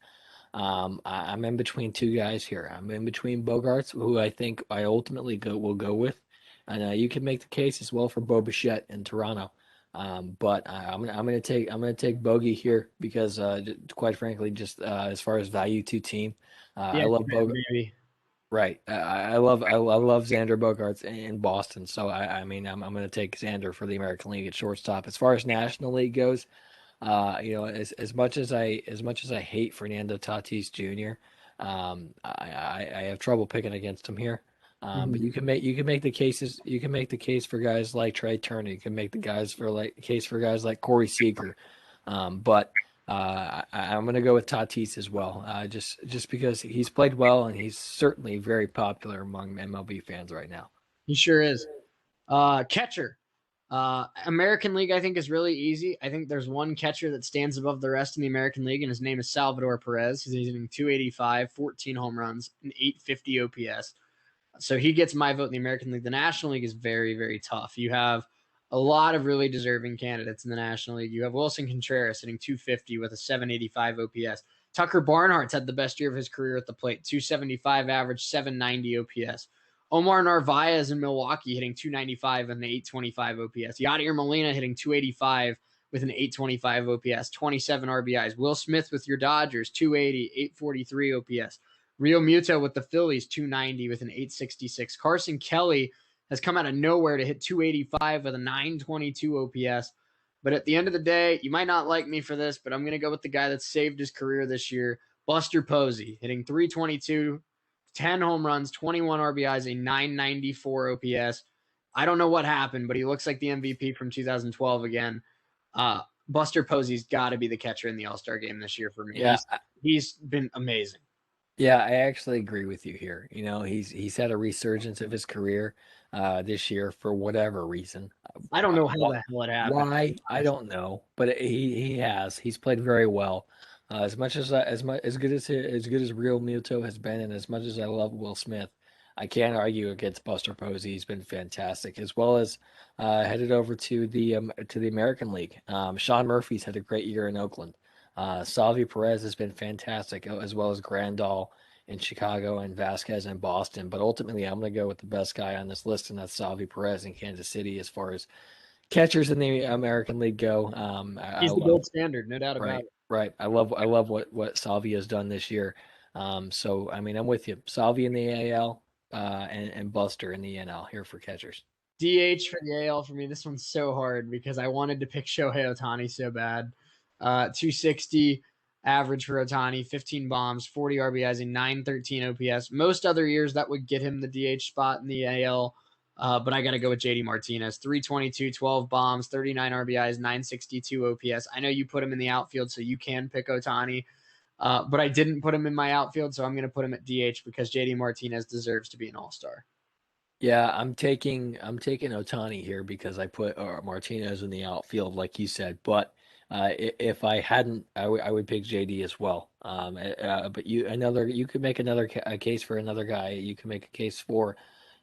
I'm in between two guys here. I'm in between Bogarts, who I think I ultimately will go with, and you can make the case as well for Bo Bichette in Toronto. But I'm gonna take Bogey here because quite frankly, just as far as value to team, I Yeah, love Bogart. maybe. Right. I love Xander Bogaerts in Boston. So I mean I'm going to take Xander for the American League at shortstop. As far as National League goes, as much as I hate Fernando Tatis Jr., I have trouble picking against him here. But Mhm. you can make the case for guys like Trey Turner. You can make the case for guys like Corey Seager. But I'm going to go with Tatis as well, just because he's played well and he's certainly very popular among MLB fans right now. He sure is. Catcher. American League, I think, is really easy. I think there's one catcher that stands above the rest in the American League, and his name is Salvador Perez. He's hitting 285, 14 home runs, and 850 OPS. So he gets my vote in the American League. The National League is very, very tough. You have a lot of really deserving candidates in the National League. You have Wilson Contreras hitting 250 with a 785 OPS. Tucker Barnhart's had the best year of his career at the plate, 275 average, 790 OPS. Omar Narvaez in Milwaukee hitting 295 and an 825 OPS. Yadier Molina hitting 285 with an 825 OPS, 27 RBIs. Will Smith with your Dodgers, 280, 843 OPS. Real Muto with the Phillies, 290 with an 866. Carson Kelly has come out of nowhere to hit 285 with a 922 OPS. But at the end of the day, you might not like me for this, but I'm going to go with the guy that saved his career this year, Buster Posey, hitting 322, 10 home runs, 21 RBIs, a 994 OPS. I don't know what happened, but he looks like the MVP from 2012 again. Buster Posey's got to be the catcher in the All-Star game this year for me. Yeah, he's been amazing. yeah, I actually agree with you here. You know, he's had a resurgence of his career this year for whatever reason. I don't know how the hell it happened. Why? I don't know, but he has. He's played very well. As much as much as good as Real Muto has been, and as much as I love Will Smith, I can't argue against Buster Posey. He's been fantastic, as well as headed over to the American League. Sean Murphy's had a great year in Oakland. Salvi Perez has been fantastic, as well as Grandal in Chicago and Vasquez in Boston. But ultimately, I'm going to go with the best guy on this list, and that's Salvi Perez in Kansas City as far as catchers in the American League go. He's the gold standard, no doubt about it. Right. I love what Salvi has done this year. So I mean, I'm with you. Salvi in the AL and Buster in the NL here for catchers. DH for the AL for me. This one's so hard because I wanted to pick Shohei Ohtani so bad. 260 average for Ohtani, 15 bombs, 40 RBIs, and 913 OPS. Most other years that would get him the DH spot in the AL, but I got to go with JD Martinez. 322, 12 bombs, 39 RBIs, 962 OPS. I know you put him in the outfield, so you can pick Ohtani, but I didn't put him in my outfield, so I'm going to put him at DH because JD Martinez deserves to be an all-star. Yeah, I'm taking Ohtani here because I put Martinez in the outfield, like you said. But if I hadn't, I would pick JD as well. But you could make a case for another guy. You can make a case for,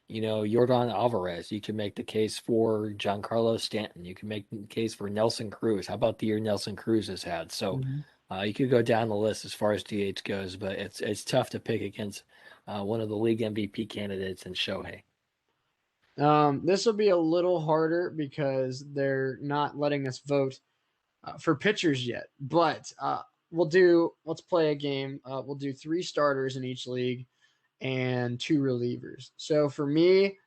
Yordan Alvarez. You can make the case for Giancarlo Stanton. You can make the case for Nelson Cruz. How about the year Nelson Cruz has had? So you could go down the list as far as DH goes, but it's tough to pick against one of the league MVP candidates in Shohei. This will be a little harder because they're not letting us vote for pitchers yet. But let's play a game. We'll do 3 starters in each league and 2 relievers. So for me,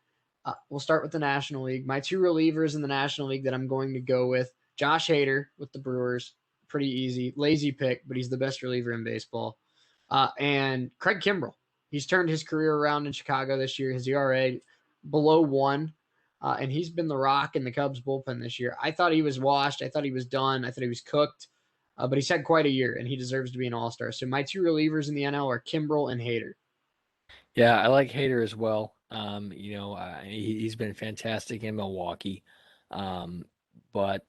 we'll start with the National League. My 2 relievers in the National League that I'm going to go with, Josh Hader with the Brewers. Pretty easy. Lazy pick, but he's the best reliever in baseball. And Craig Kimbrell. He's turned his career around in Chicago this year. His ERA below 1, and he's been the rock in the Cubs bullpen this year. I thought he was washed. I thought he was done. I thought he was cooked, but he's had quite a year, and he deserves to be an all-star. So my 2 relievers in the NL are Kimbrell and Hader. Yeah, I like Hader as well. He's been fantastic in Milwaukee, but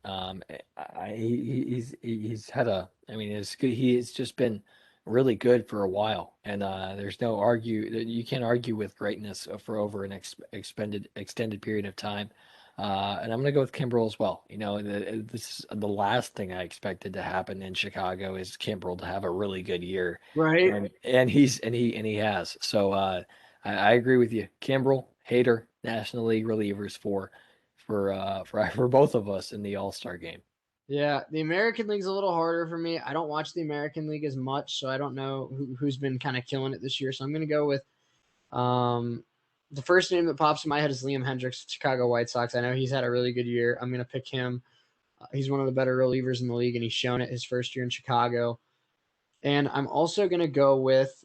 he's had it's good. He's just been really good for a while, and there's no you can't argue with greatness for over an extended period of time. And I'm gonna go with Kimbrel as well. This is the last thing I expected to happen in Chicago is Kimbrel to have a really good year, Right. and he has. So I agree with you. Kimbrel, Hader, National League relievers for both of us in the All-Star game. Yeah, the American League's a little harder for me. I don't watch the American League as much, so I don't know who's been kind of killing it this year. So I'm going to go with the first name that pops in my head is Liam Hendriks, Chicago White Sox. I know he's had a really good year. I'm going to pick him. He's one of the better relievers in the league, and he's shown it his first year in Chicago. And I'm also going to go with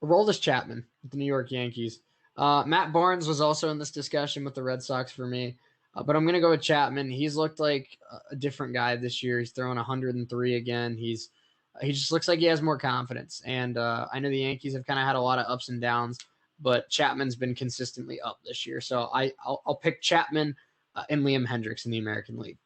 Aroldis Chapman with the New York Yankees. Matt Barnes was also in this discussion with the Red Sox for me, but I'm going to go with Chapman. He's looked like a different guy this year. He's throwing 103 again. He's He just looks like he has more confidence. And I know the Yankees have kind of had a lot of ups and downs, but Chapman's been consistently up this year. So I'll pick Chapman and Liam Hendricks in the American League.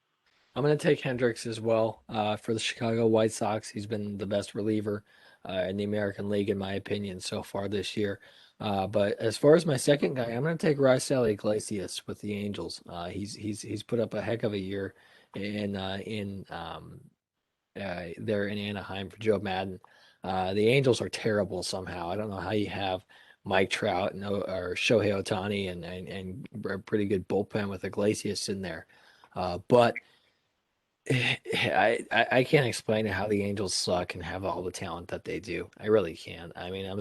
I'm going to take Hendricks as well for the Chicago White Sox. He's been the best reliever in the American League, in my opinion, so far this year. But as far as my second guy, I'm going to take Raisel Iglesias with the Angels. He's put up a heck of a year in there in Anaheim for Joe Madden. The Angels are terrible somehow. I don't know how you have Mike Trout or Shohei Ohtani and a pretty good bullpen with Iglesias in there. But I can't explain how the Angels suck and have all the talent that they do. I really can't. I mean, I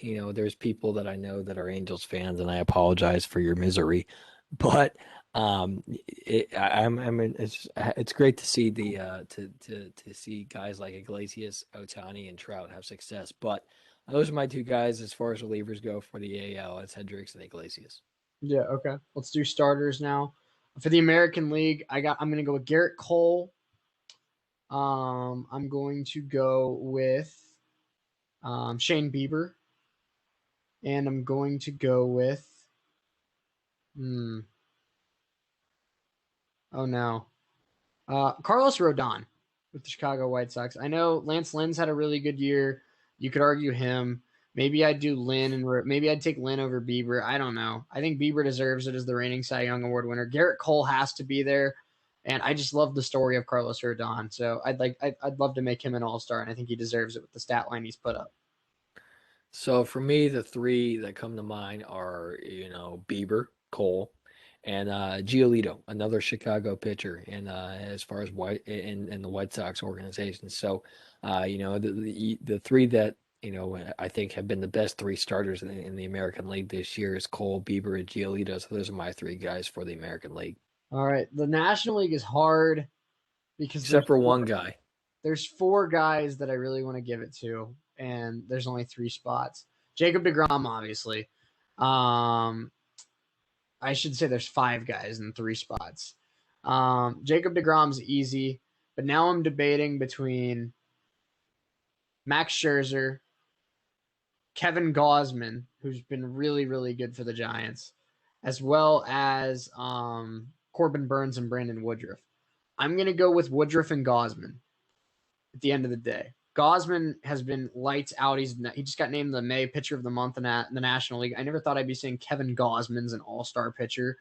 know there's people that I know that are Angels fans, and I apologize for your misery, but it's great to see to see guys like Iglesias, Otani, and Trout have success. But those are my two guys as far as relievers go for the AL. It's Hendricks and Iglesias. Yeah, okay. Let's do starters now. For the American League, I'm going to go with Garrett Cole. I'm going to go with Shane Bieber, and I'm going to go with oh no, Carlos Rodon with the Chicago White Sox. I know Lance Lynn's had a really good year. You could argue him. Maybe I'd do Lynn, and maybe I'd take Lynn over Bieber. I don't know. I think Bieber deserves it as the reigning Cy Young Award winner. Garrett Cole has to be there, and I just love the story of Carlos Rodon. So I'd love to make him an All-Star, and I think he deserves it with the stat line he's put up. So for me, the three that come to mind are, Bieber, Cole, and Giolito, another Chicago pitcher, and as far as in the White Sox organization. So, the three that I think have been the best three starters in the American League this year is Cole, Bieber, and Giolito. So those are my three guys for the American League. All right, the National League is hard because Except for one guy. there's four guys that I really want to give it to, and there's only three spots. Jacob deGrom, obviously. I should say there's five guys in three spots. Jacob deGrom's easy, but now I'm debating between Max Scherzer, Kevin Gausman, who's been really, really good for the Giants, as well as Corbin Burns and Brandon Woodruff. I'm going to go with Woodruff and Gausman at the end of the day. Gausman has been lights out. He just got named the May Pitcher of the Month in the National League. I never thought I'd be saying Kevin Gausman's an all-star pitcher,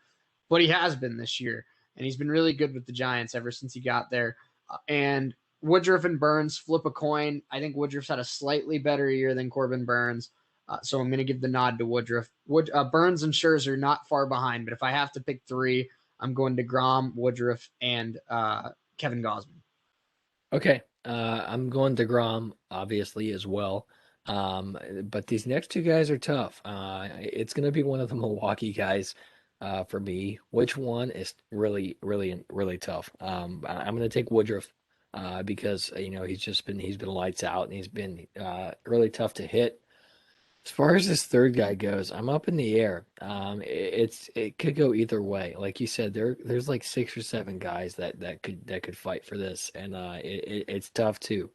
but he has been this year, and he's been really good with the Giants ever since he got there. And Woodruff and Burns flip a coin. I think Woodruff's had a slightly better year than Corbin Burns, so I'm going to give the nod to Woodruff. Burns and Scherzer not far behind, but if I have to pick three, I'm going to Grom, Woodruff, and Kevin Gausman. Okay. I'm going to Grom, obviously, as well. But these next two guys are tough. It's going to be one of the Milwaukee guys for me. Which one is really, really, really tough? I'm going to take Woodruff because he's been lights out and he's been really tough to hit. As far as this third guy goes, I'm up in the air. It could go either way. Like you said, there's like six or seven guys that could fight for this, and it's tough to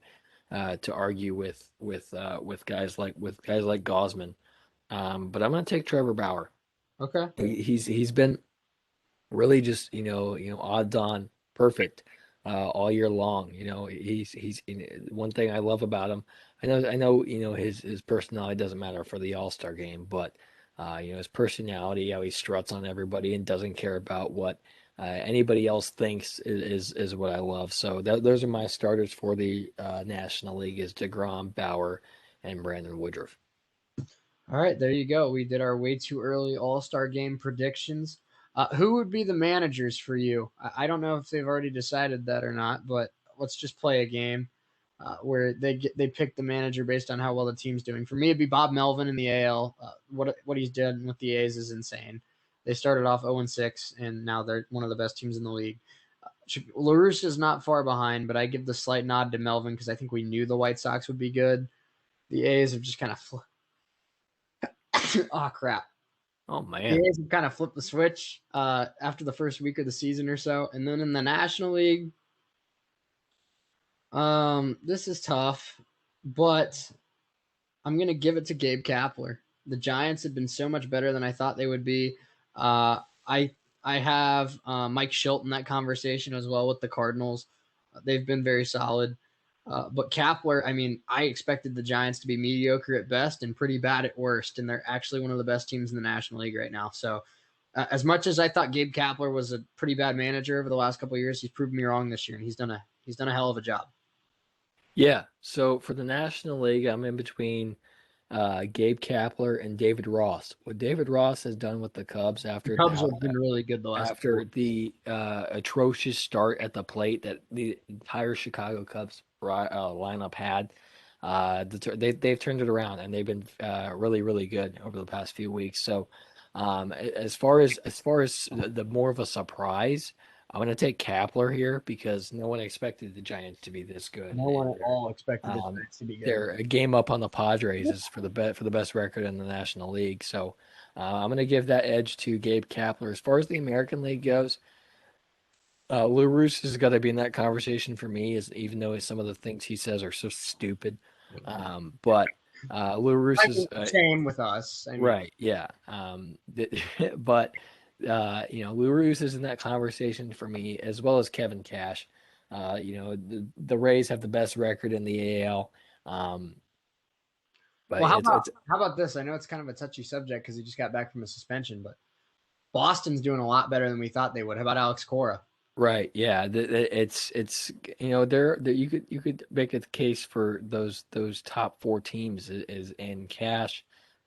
argue with guys like Gosman. But I'm gonna take Trevor Bauer. Okay. He's been really just odds on perfect all year long. He's one thing I love about him. I know his personality doesn't matter for the All-Star game, but his personality, how he struts on everybody and doesn't care about what anybody else thinks is what I love. So those are my starters for the National League: is DeGrom, Bauer, and Brandon Woodruff. All right, there you go. We did our way too early All-Star game predictions. Who would be the managers for you? I don't know if they've already decided that or not, but let's just play a game where they pick the manager based on how well the team's doing. For me, it'd be Bob Melvin in the AL. What he's done with the A's is insane. They started off 0-6, and now they're one of the best teams in the league. La Russa is not far behind, but I give the slight nod to Melvin because I think we knew the White Sox would be good. The A's have just kind of oh crap. Oh man, The A's have kind of flipped the switch after the first week of the season or so, and then in the National League, This is tough, but I'm gonna give it to Gabe Kapler. The Giants have been so much better than I thought they would be. I have Mike Schilt in that conversation as well with the Cardinals. They've been very solid. But Kapler, I mean, I expected the Giants to be mediocre at best and pretty bad at worst, and they're actually one of the best teams in the National League right now. So, as much as I thought Gabe Kapler was a pretty bad manager over the last couple of years, he's proven me wrong this year, and he's done a hell of a job. Yeah. So for the National League, I'm in between Gabe Kapler and David Ross. What David Ross has done with the Cubs The Cubs have been really good the last couple after of years. the atrocious start at the plate that the entire Chicago Cubs lineup had, they've turned it around and they've been really good over the past few weeks. So, as far as the more of a surprise, I'm going to take Kapler here because no one expected the Giants to be this good, No one and at all expected the um, Giants to be good. they're a game up on the Padres is for the best record in the National League. So I'm going to give that edge to Gabe Kapler. As far as the American League goes, Lou Roos has got to be in that conversation for me, is even though some of the things he says are so stupid. But Lou Roos I is mean, same with us. I mean, right, yeah. But Lou Roos is in that conversation for me as well as Kevin Cash. The Rays have the best record in the AL. Um, but well, it's how about this? I know it's kind of a touchy subject because he just got back from a suspension, but Boston's doing a lot better than we thought they would. How about Alex Cora? right, yeah. It's there you could make a case for those top four teams is in Cash,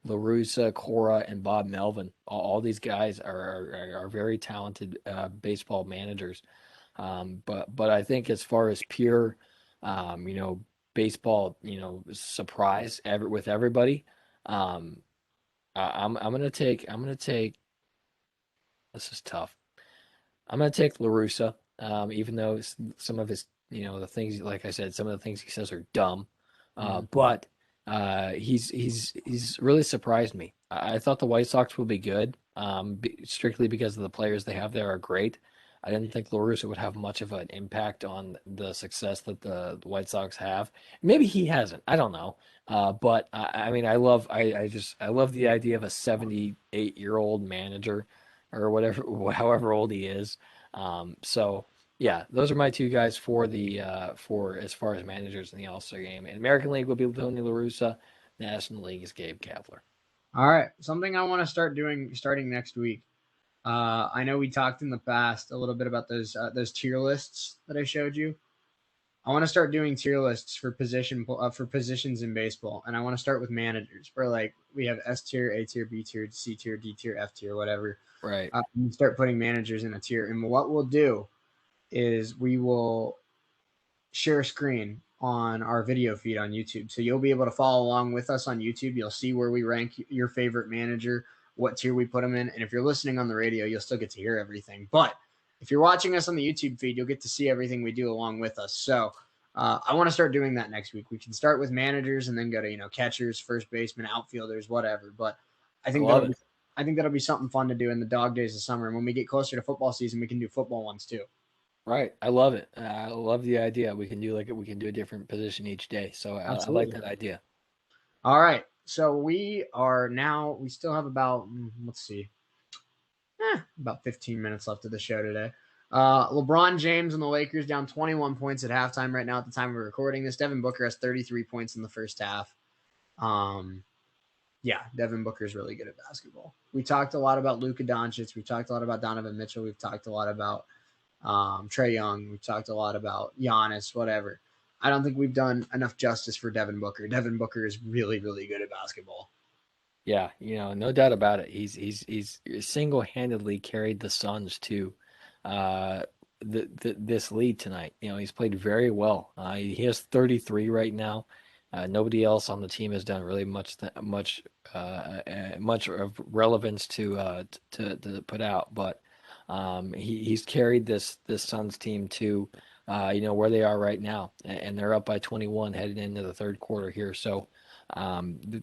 LaRussa, Cora, and Bob Melvin. All these guys are very talented baseball managers. But I think as far as pure, um, you know, baseball, surprise with everybody, um, I'm gonna take. This is tough. I'm gonna take Larusa, even though some of his, the things, like I said, some of the things he says are dumb. Mm. But he's really surprised me. I thought the White Sox would be good, strictly because of the players they have there are great. I didn't think La Russa would have much of an impact on the success that the White Sox have. Maybe he hasn't. I don't know. But I mean, I love the idea of a 78-year-old manager or whatever, however old he is. So yeah, those are my two guys for the for as far as managers in the All-Star game. And American League will be Tony La Russa. National League is Gabe Kapler. All right, something I want to start doing starting next week. I know we talked in the past a little bit about those tier lists that I showed you. I want to start doing tier lists for positions in baseball, and I want to start with managers. Where like we have S tier, A tier, B tier, C tier, D tier, F tier, whatever. Right. And start putting managers in a tier. And what we'll do is we will share a screen on our video feed on YouTube. So you'll be able to follow along with us on YouTube. You'll see where we rank your favorite manager, what tier we put them in. And if you're listening on the radio, you'll still get to hear everything. But if you're watching us on the YouTube feed, you'll get to see everything we do along with us. So I want to start doing that next week. We can start with managers and then go to, catchers, first baseman, outfielders, whatever. But I I think love that'll it. be I think that'll be something fun to do in the dog days of summer. And when we get closer to football season, we can do football ones too. Right. I love it. I love the idea. We can do a different position each day. So I like Absolutely. that idea. All right. So we still have about, let's see, about 15 minutes left of the show today. LeBron James and the Lakers down 21 points at halftime right now at the time of recording this. Devin Booker has 33 points in the first half. Um, yeah, Devin Booker is really good at basketball. We talked a lot about Luka Doncic. We talked a lot about Donovan Mitchell. We've talked a lot about Trey Young. We've talked a lot about Giannis, whatever. I don't think we've done enough justice for Devin Booker. Devin Booker is really good at basketball. Yeah, no doubt about it. He's single-handedly carried the Suns to uh this lead tonight. He's played very well. He has 33 right now. Nobody else on the team has done really much of relevance to put out, but he's carried this Suns team to where they are right now, and they're up by 21 heading into the third quarter here. So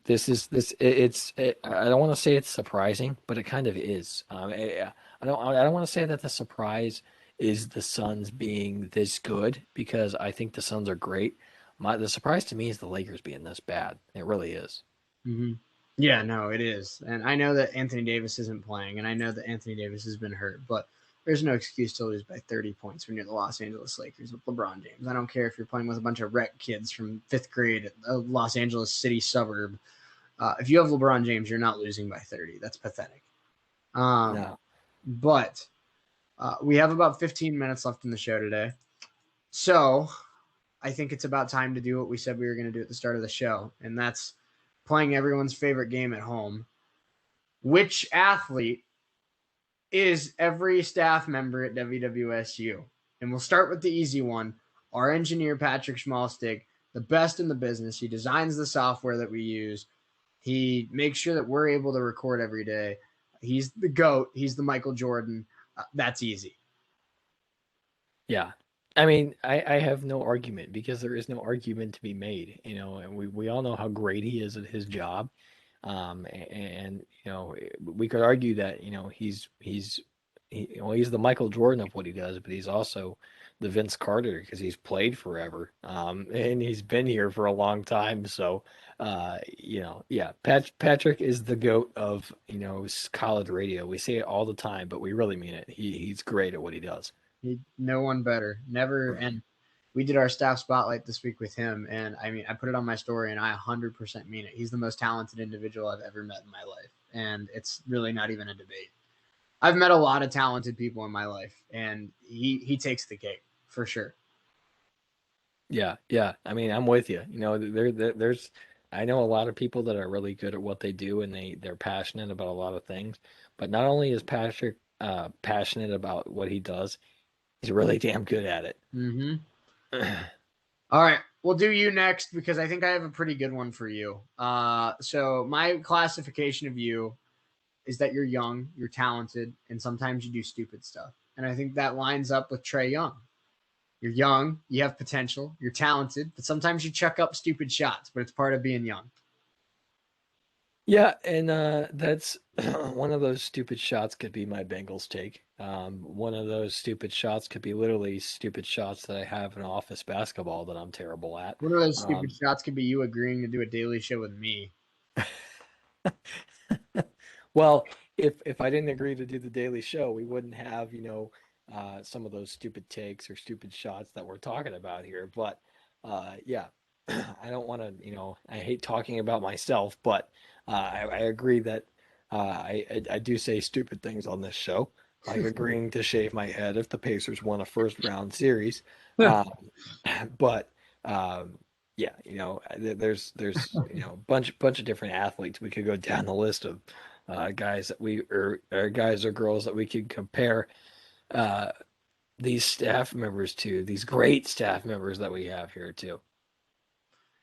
this is this I don't want to say it's surprising, but it kind of is. I don't want to say that the surprise is the Suns being this good, because I think the Suns are great. The surprise to me is the Lakers being this bad. It really is. Mm-hmm. Yeah, no, it is. And I know that Anthony Davis isn't playing, and I know that Anthony Davis has been hurt, but there's no excuse to lose by 30 points when you're the Los Angeles Lakers with LeBron James. I don't care if you're playing with a bunch of rec kids from fifth grade at a Los Angeles city suburb. If you have LeBron James, you're not losing by 30. That's pathetic. No. But we have about 15 minutes left in the show today. So I think it's about time to do what we said we were going to do at the start of the show, and that's playing everyone's favorite game at home. Which athlete is every staff member at WWSU? And we'll start with the easy one. Our engineer, Patrick Schmalstig, the best in the business. He designs the software that we use. He makes sure that we're able to record every day. He's the GOAT. He's the Michael Jordan. That's easy. Yeah. I mean, I have no argument, because there is no argument to be made, and we all know how great he is at his job. And we could argue that, he's the Michael Jordan of what he does, but he's also the Vince Carter, because he's played forever. And he's been here for a long time. So, yeah, Patrick is the GOAT of, college radio. We say it all the time, but we really mean it. He's great at what he does. No one better. Never. And we did our staff spotlight this week with him. And I mean, I put it on my story, and I 100% mean it. He's the most talented individual I've ever met in my life. And it's really not even a debate. I've met a lot of talented people in my life, and he takes the cake for sure. Yeah, yeah. I mean, I'm with you. There's I know a lot of people that are really good at what they do, and they're passionate about a lot of things. But not only is Patrick passionate about what he does, he's really damn good at it. Mm-hmm. All right, we'll do you next, because I think I have a pretty good one for you. So my classification of you is that you're young, you're talented, and sometimes you do stupid stuff. And I think that lines up with Trae Young. You're young, you have potential, you're talented, but sometimes you chuck up stupid shots, but it's part of being young. Yeah, and that's one of those stupid shots could be my Bengals take. One of those stupid shots could be literally stupid shots that I have in office basketball that I'm terrible at. One of those stupid shots could be you agreeing to do a daily show with me. Well, if I didn't agree to do the daily show, we wouldn't have, some of those stupid takes or stupid shots that we're talking about here. But yeah, I don't want to, I hate talking about myself, but I agree that I do say stupid things on this show, like agreeing to shave my head if the Pacers won a first round series. But yeah, there's bunch of different athletes. We could go down the list of guys that or guys or girls that we could compare these staff members to, these great staff members that we have here too.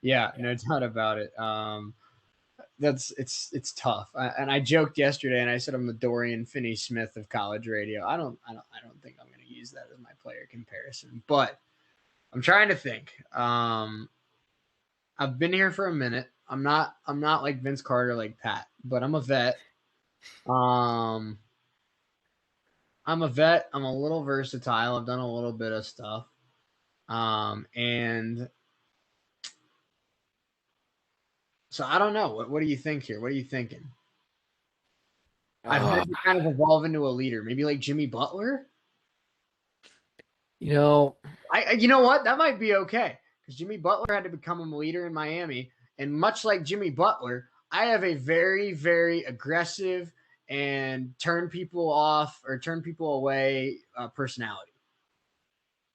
Yeah, no doubt about it. It's tough. And I joked yesterday, and I said I'm the Dorian Finney-Smith of college radio. I don't think I'm going to use that as my player comparison, but I'm trying to think. I've been here for a minute. I'm not like Vince Carter, like Pat, but I'm a vet. I'm a vet. I'm a little versatile. I've done a little bit of stuff. And so I don't know. What do you think here? What are you thinking? I've had to kind of evolve into a leader, maybe like Jimmy Butler. You know what? That might be okay, because Jimmy Butler had to become a leader in Miami, and much like Jimmy Butler, I have a very, very aggressive and turn people off or turn people away personality.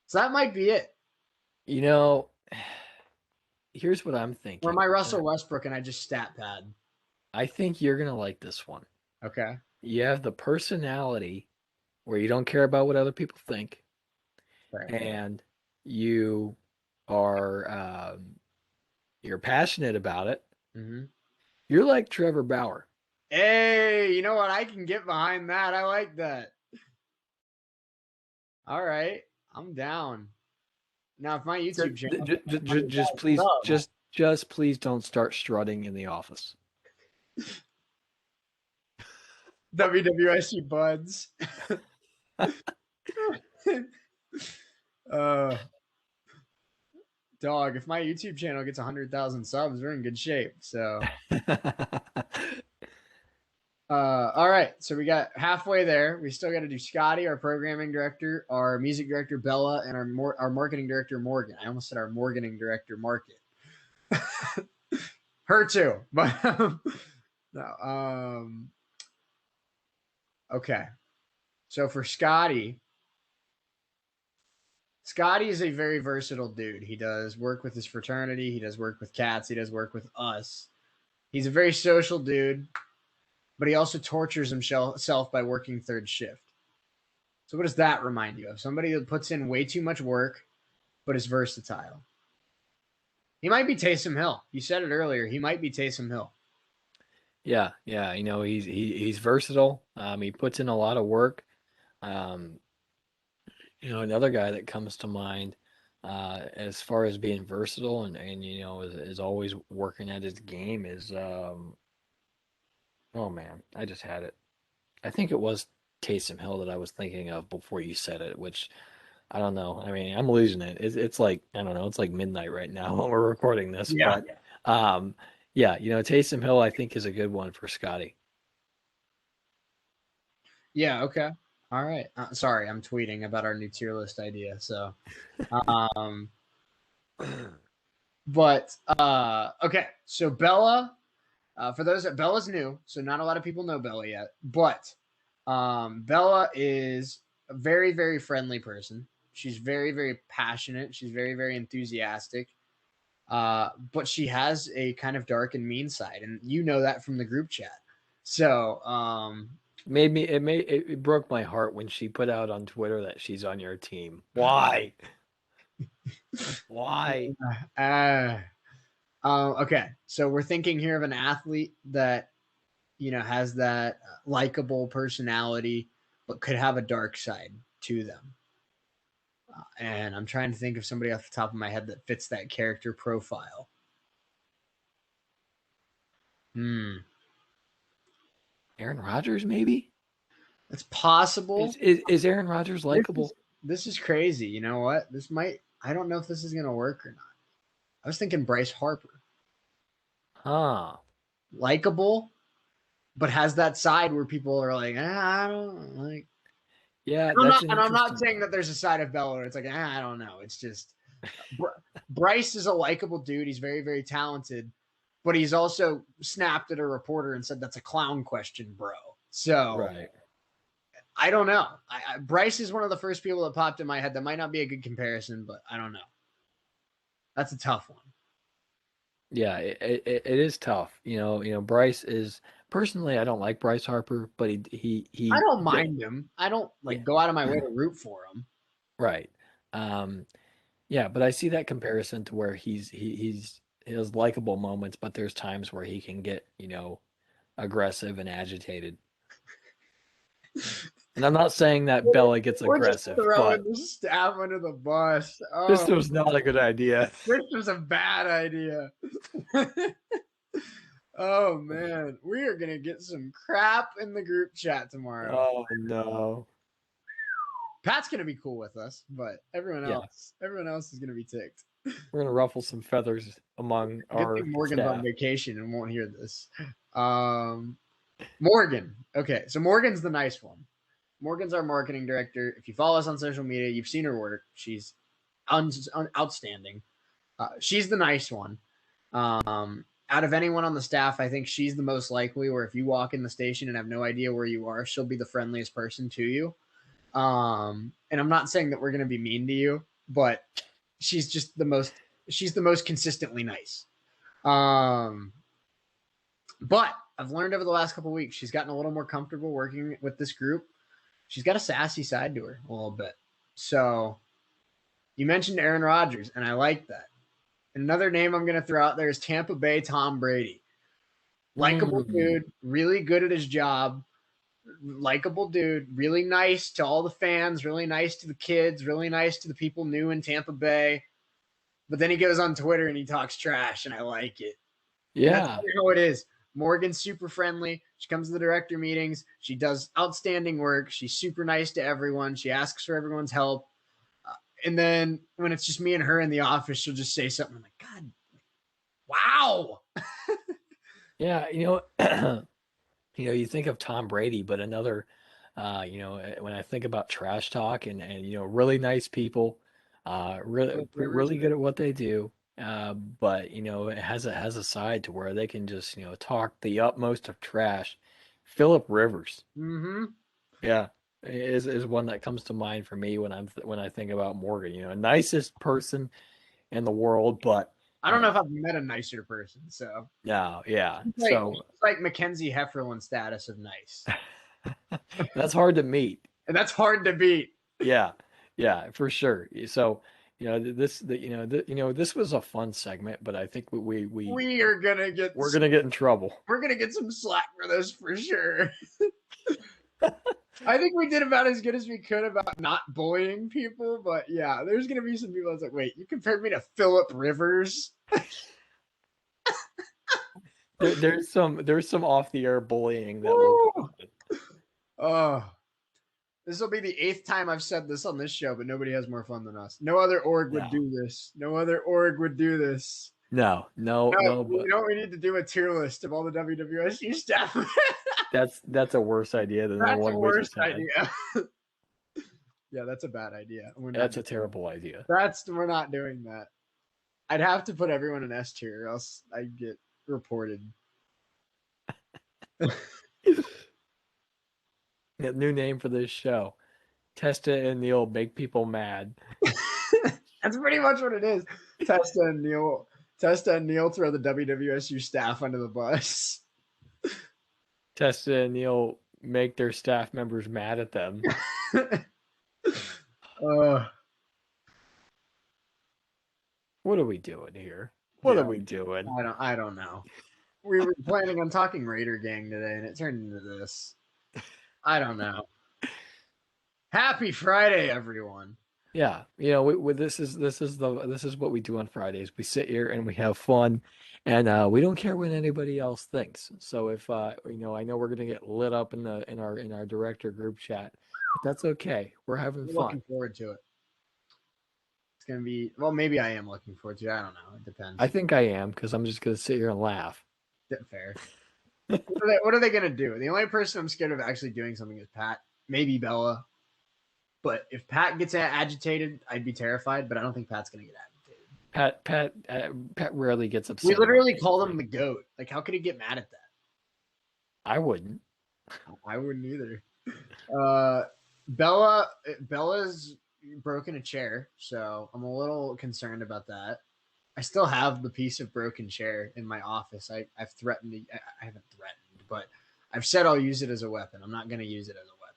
So that might be it. Here's what I'm thinking. Or my Russell Westbrook, and I just stat pad. I think you're gonna like this one. Okay. You have the personality where you don't care about what other people think, right. And you are you're passionate about it. Mm-hmm. You're like Trevor Bauer. Hey, you know what? I can get behind that. I like that. All right, I'm down. Now, if my YouTube channel, just please don't start strutting in the office. WWSU buds. Dog, if my YouTube channel gets 100,000 subs, we're in good shape. So, all right. So we got halfway there. We still got to do Scotty, our programming director, our music director, Bella, and our marketing director, Morgan. I almost said our marketing director, Market. Her too. But no. Okay. So for Scotty is a very versatile dude. He does work with his fraternity. He does work with cats. He does work with us. He's a very social dude, but he also tortures himself by working third shift. So what does that remind you of? Somebody that puts in way too much work, but is versatile. He might be Taysom Hill. You said it earlier. He might be Taysom Hill. Yeah. You know, he's versatile. He puts in a lot of work. You know, another guy that comes to mind as far as being versatile and you know is always working at his game is oh man, I just had it. I think it was Taysom Hill that I was thinking of before you said it, which I don't know. I mean, I'm losing it. It's like I don't know. It's like midnight right now when we're recording this, Yeah. but yeah, you know, Taysom Hill I think is a good one for Scotty. Yeah. Okay. All right. Sorry, I'm tweeting about our new tier list idea. So, but okay. So Bella, for those that Bella's new, so not a lot of people know Bella yet, but Bella is a very, very friendly person. She's very, very passionate. She's very, very enthusiastic. But she has a kind of dark and mean side, and you know that from the group chat. So, It broke my heart when she put out on Twitter that she's on your team. Why? Why? Okay, so we're thinking here of an athlete that has that likable personality, but could have a dark side to them. And I'm trying to think of somebody off the top of my head that fits that character profile. Aaron Rodgers, maybe? It's possible. Is Aaron Rodgers likable? This is crazy. You know what? I don't know if this is going to work or not. I was thinking Bryce Harper. Huh. Likable, but has that side where people are like, I don't like. Yeah, I'm not saying that there's a side of Bella where it's like, I don't know. It's just Bryce is a likable dude. He's very, very talented, but he's also snapped at a reporter and said that's a clown question, bro. So right. I don't know. Bryce is one of the first people that popped in my head. That might not be a good comparison, but I don't know. That's a tough one. Yeah, it is tough. You know, Bryce is personally I don't like Bryce Harper, but he I don't mind him. I don't go out of my way to root for him. Right. Yeah, but I see that comparison to where he has likable moments, but there's times where he can get, aggressive and agitated. And I'm not saying that Bella gets aggressive. We're just throwing the staff under the bus. Oh, this was not a good idea. This was a bad idea. Oh man, we are gonna get some crap in the group chat tomorrow. Oh no. Pat's gonna be cool with us, but everyone else is gonna be ticked. We're gonna ruffle some feathers among our Morgan's staff. on vacation and won't hear this. Morgan. Okay, so Morgan's the nice one. Morgan's our marketing director. If you follow us on social media, you've seen her work. She's outstanding. She's the nice one. Out of anyone on the staff, I think she's the most likely where if you walk in the station and have no idea where you are, she'll be the friendliest person to you. And I'm not saying that we're going to be mean to you, but she's the most consistently nice. But I've learned over the last couple of weeks, she's gotten a little more comfortable working with this group. She's got a sassy side to her a little bit. So you mentioned Aaron Rodgers, and I like that. Another name I'm going to throw out there is Tampa Bay Tom Brady. Likable dude, really good at his job. Likable dude, really nice to all the fans, really nice to the kids, really nice to the people new in Tampa Bay. But then he goes on Twitter and he talks trash, and I like it. Yeah. That's how it is. Morgan's super friendly. She comes to the director meetings. She does outstanding work. She's super nice to everyone. She asks for everyone's help. And then when it's just me and her in the office, she'll just say something. I'm like, God, wow. Yeah, you think of Tom Brady, but another, when I think about trash talk and really nice people, really good at what they do, but it has a side to where they can just talk the utmost of trash. Philip Rivers, Mm-hmm. yeah, is one that comes to mind for me when I think about Morgan. Nicest person in the world, but I don't know if I've met a nicer person. So no, yeah, it's like Mackenzie Heffernan status of nice. that's hard to meet. And that's hard to beat. Yeah, yeah, for sure. So, this was a fun segment, but I think We're gonna get in trouble. We're gonna get some slack for this for sure. I think we did about as good as we could about not bullying people, but yeah, there's gonna be some people that's like, wait, you compared me to Philip Rivers? There's some off the air bullying that will happen. Oh, this will be the 8th time I've said this on this show, but nobody has more fun than us. No other org would do this. No other org would do this. No. You know what we need to do? A tier list of all the WWSU staff. That's a worse idea than the one we just had. Idea. Yeah, that's a bad idea. That's a terrible idea. We're not doing that. I'd have to put everyone in S tier, or else I'd get reported. New name for this show. Testa and Neal make people mad. That's pretty much what it is. Testa and Neal throw the WWSU staff under the bus. Testa and Neal make their staff members mad at them. What are we doing here? What are we doing? I don't know. We were planning on talking Raider Gang today, and it turned into this. I don't know. Happy Friday, everyone. Yeah, this is what we do on Fridays. We sit here and we have fun, and we don't care what anybody else thinks. So if I know we're gonna get lit up in our director group chat, but that's okay. We're having fun. Looking forward to it. It's gonna be maybe I am looking forward to it. I don't know. It depends. I think I am because I'm just gonna sit here and laugh. Fair. What are they gonna do? The only person I'm scared of actually doing something is Pat. Maybe Bella. But if Pat gets agitated, I'd be terrified. But I don't think Pat's gonna get agitated. Pat rarely gets upset. We literally call him the GOAT. Like, how could he get mad at that? I wouldn't. I wouldn't either. Bella's broken a chair, so I'm a little concerned about that. I still have the piece of broken chair in my office. I've threatened. I haven't threatened, but I've said I'll use it as a weapon. I'm not going to use it as a weapon.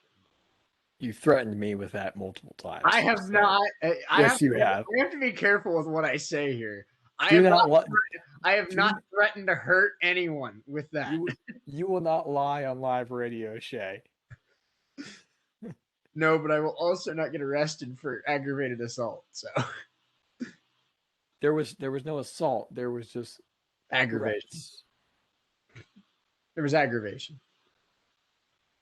You threatened me with that multiple times. I have not. Yes, you have. I have to be careful with what I say here. I have not threatened to hurt anyone with that. You will not lie on live radio, Shea. No, but I will also not get arrested for aggravated assault. So there was no assault. There was just aggravation. There was aggravation.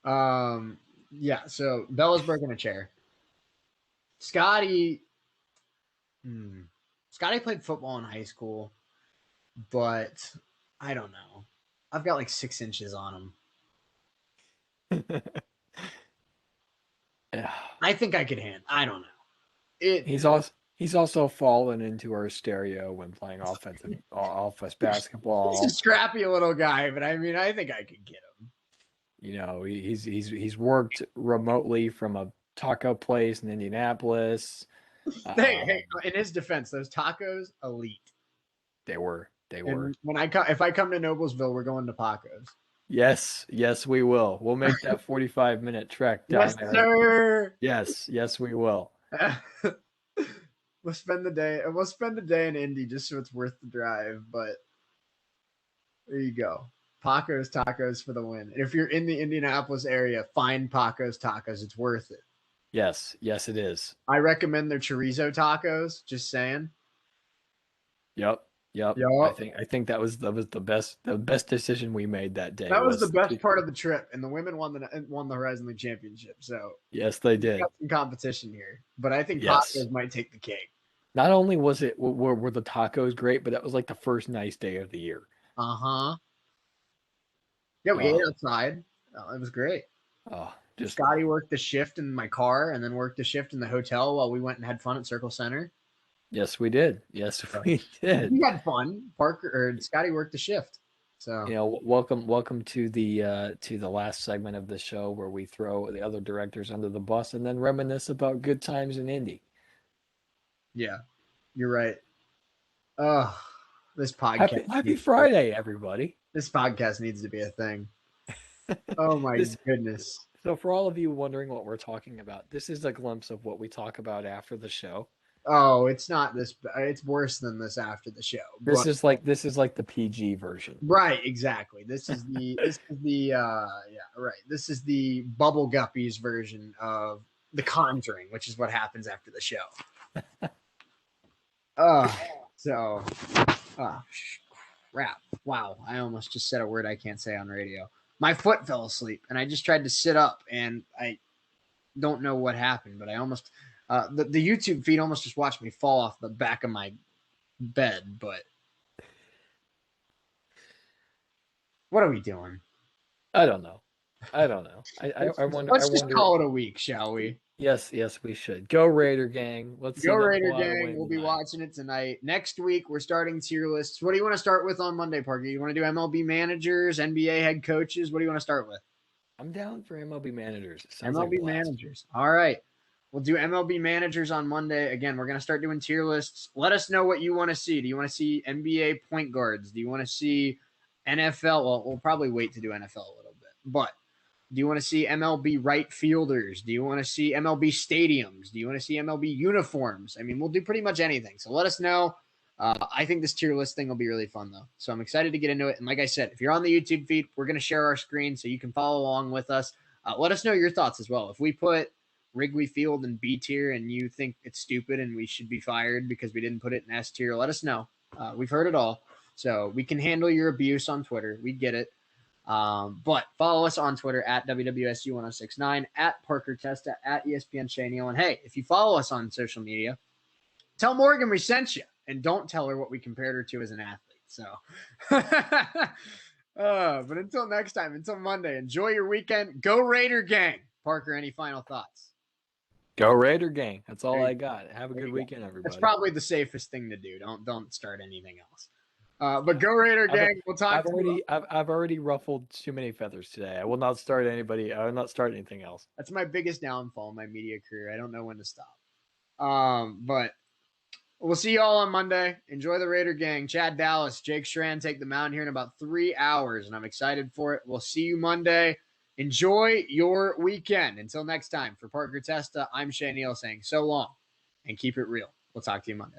Yeah. So Bella's broken a chair. Scotty played football in high school, but I don't know. I've got like 6 inches on him. I think I could handle. I don't know. He's also fallen into our stereo when playing offense basketball. He's a scrappy little guy, but I mean, I think I could get him. He's worked remotely from a taco place in Indianapolis. Hey, in his defense, those tacos, elite. They were. And if I come to Noblesville, we're going to Paco's. Yes, we will. We'll make that 45-minute trek down yes, there. Sir. Yes, we will. We'll spend the day in Indy just so it's worth the drive. But there you go. Paco's Tacos for the win. And if you're in the Indianapolis area, find Paco's Tacos. It's worth it. Yes, it is. I recommend their chorizo tacos. Just saying. Yep. Yep. Yup. I think that was the best decision we made that day That was the was best to, part of the trip, and the women won the Horizon League championship. So yes, they we did. got some competition here, but I think Yes. tacos might take the cake. Not only was it were the tacos great, but that was like the first nice day of the year. Uh huh. Yeah, we ate Oh, outside. It was great. just Scotty worked the shift in my car, and then worked the shift in the hotel while we went and had fun at Circle Center. yes, we did. Yes, we We did. had fun. Parker or Scotty worked the shift. So You know, welcome to the last segment of the show where we throw the other directors under the bus and then reminisce about good times in Indy. yeah, you're right. Oh, this podcast. Happy Friday, everybody. This podcast needs to be a thing. Oh my This goodness. So for all of you wondering what we're talking about, this is a glimpse of what we talk about after the show. Oh, it's not this. It's worse than this after the show. This But is like the PG version. right, exactly. Yeah, right. This is the Bubble Guppies version of The Conjuring, which is what happens after the show. So, crap. Wow, I almost just said a word I can't say on radio. My foot fell asleep, and I just tried to sit up, and I don't know what happened, but I almost the YouTube feed almost just watched me fall off the back of my bed. But what are we doing? I don't know. I wonder. Let's just call it a week, shall we? Yes, we should. Go Raider Gang. Let's see Go them Raider pull out a Gang. win We'll be tonight. watching it tonight. Next week, we're starting tier lists. What do you want to start with on Monday, Parker? You want to do MLB managers, NBA head coaches? What do you want to start with? I'm down for MLB managers. It sounds MLB like a blast. managers. All right. We'll do MLB managers on Monday. Again, we're going to start doing tier lists. Let us know what you want to see. Do you want to see NBA point guards? Do you want to see NFL? Well, we'll probably wait to do NFL a little bit. But do you want to see MLB right fielders? Do you want to see MLB stadiums? Do you want to see MLB uniforms? I mean, we'll do pretty much anything. So let us know. I think this tier list thing will be really fun, though. So I'm excited to get into it. And like I said, if you're on the YouTube feed, we're going to share our screen so you can follow along with us. Let us know your thoughts as well. If we put Wrigley Field in B tier and you think it's stupid and we should be fired because we didn't put it in S tier, let us know. We've heard it all. So we can handle your abuse on Twitter. We get it. But follow us on Twitter at WWSU1069, at Parker Testa, at ESPN Shea Neal. And hey, if you follow us on social media, tell Morgan we sent you and don't tell her what we compared her to as an athlete. So, but until next time, until Monday, enjoy your weekend. Go Raider Gang. Parker, any final thoughts? Go Raider Gang. That's all I got. Have a good weekend, everybody. That's probably the safest thing to do. Don't start anything else. But go Raider Gang. We'll talk. I've already ruffled too many feathers today. I will not start anybody. I will not start anything else. That's my biggest downfall in my media career. I don't know when to stop. But we'll see you all on Monday. Enjoy the Raider Gang. Chad Dallas, Jake Schran take the mound here in about 3 hours, and I'm excited for it. We'll see you Monday. Enjoy your weekend. Until next time, for Parker Testa, I'm Shea Neal saying so long and keep it real. We'll talk to you Monday.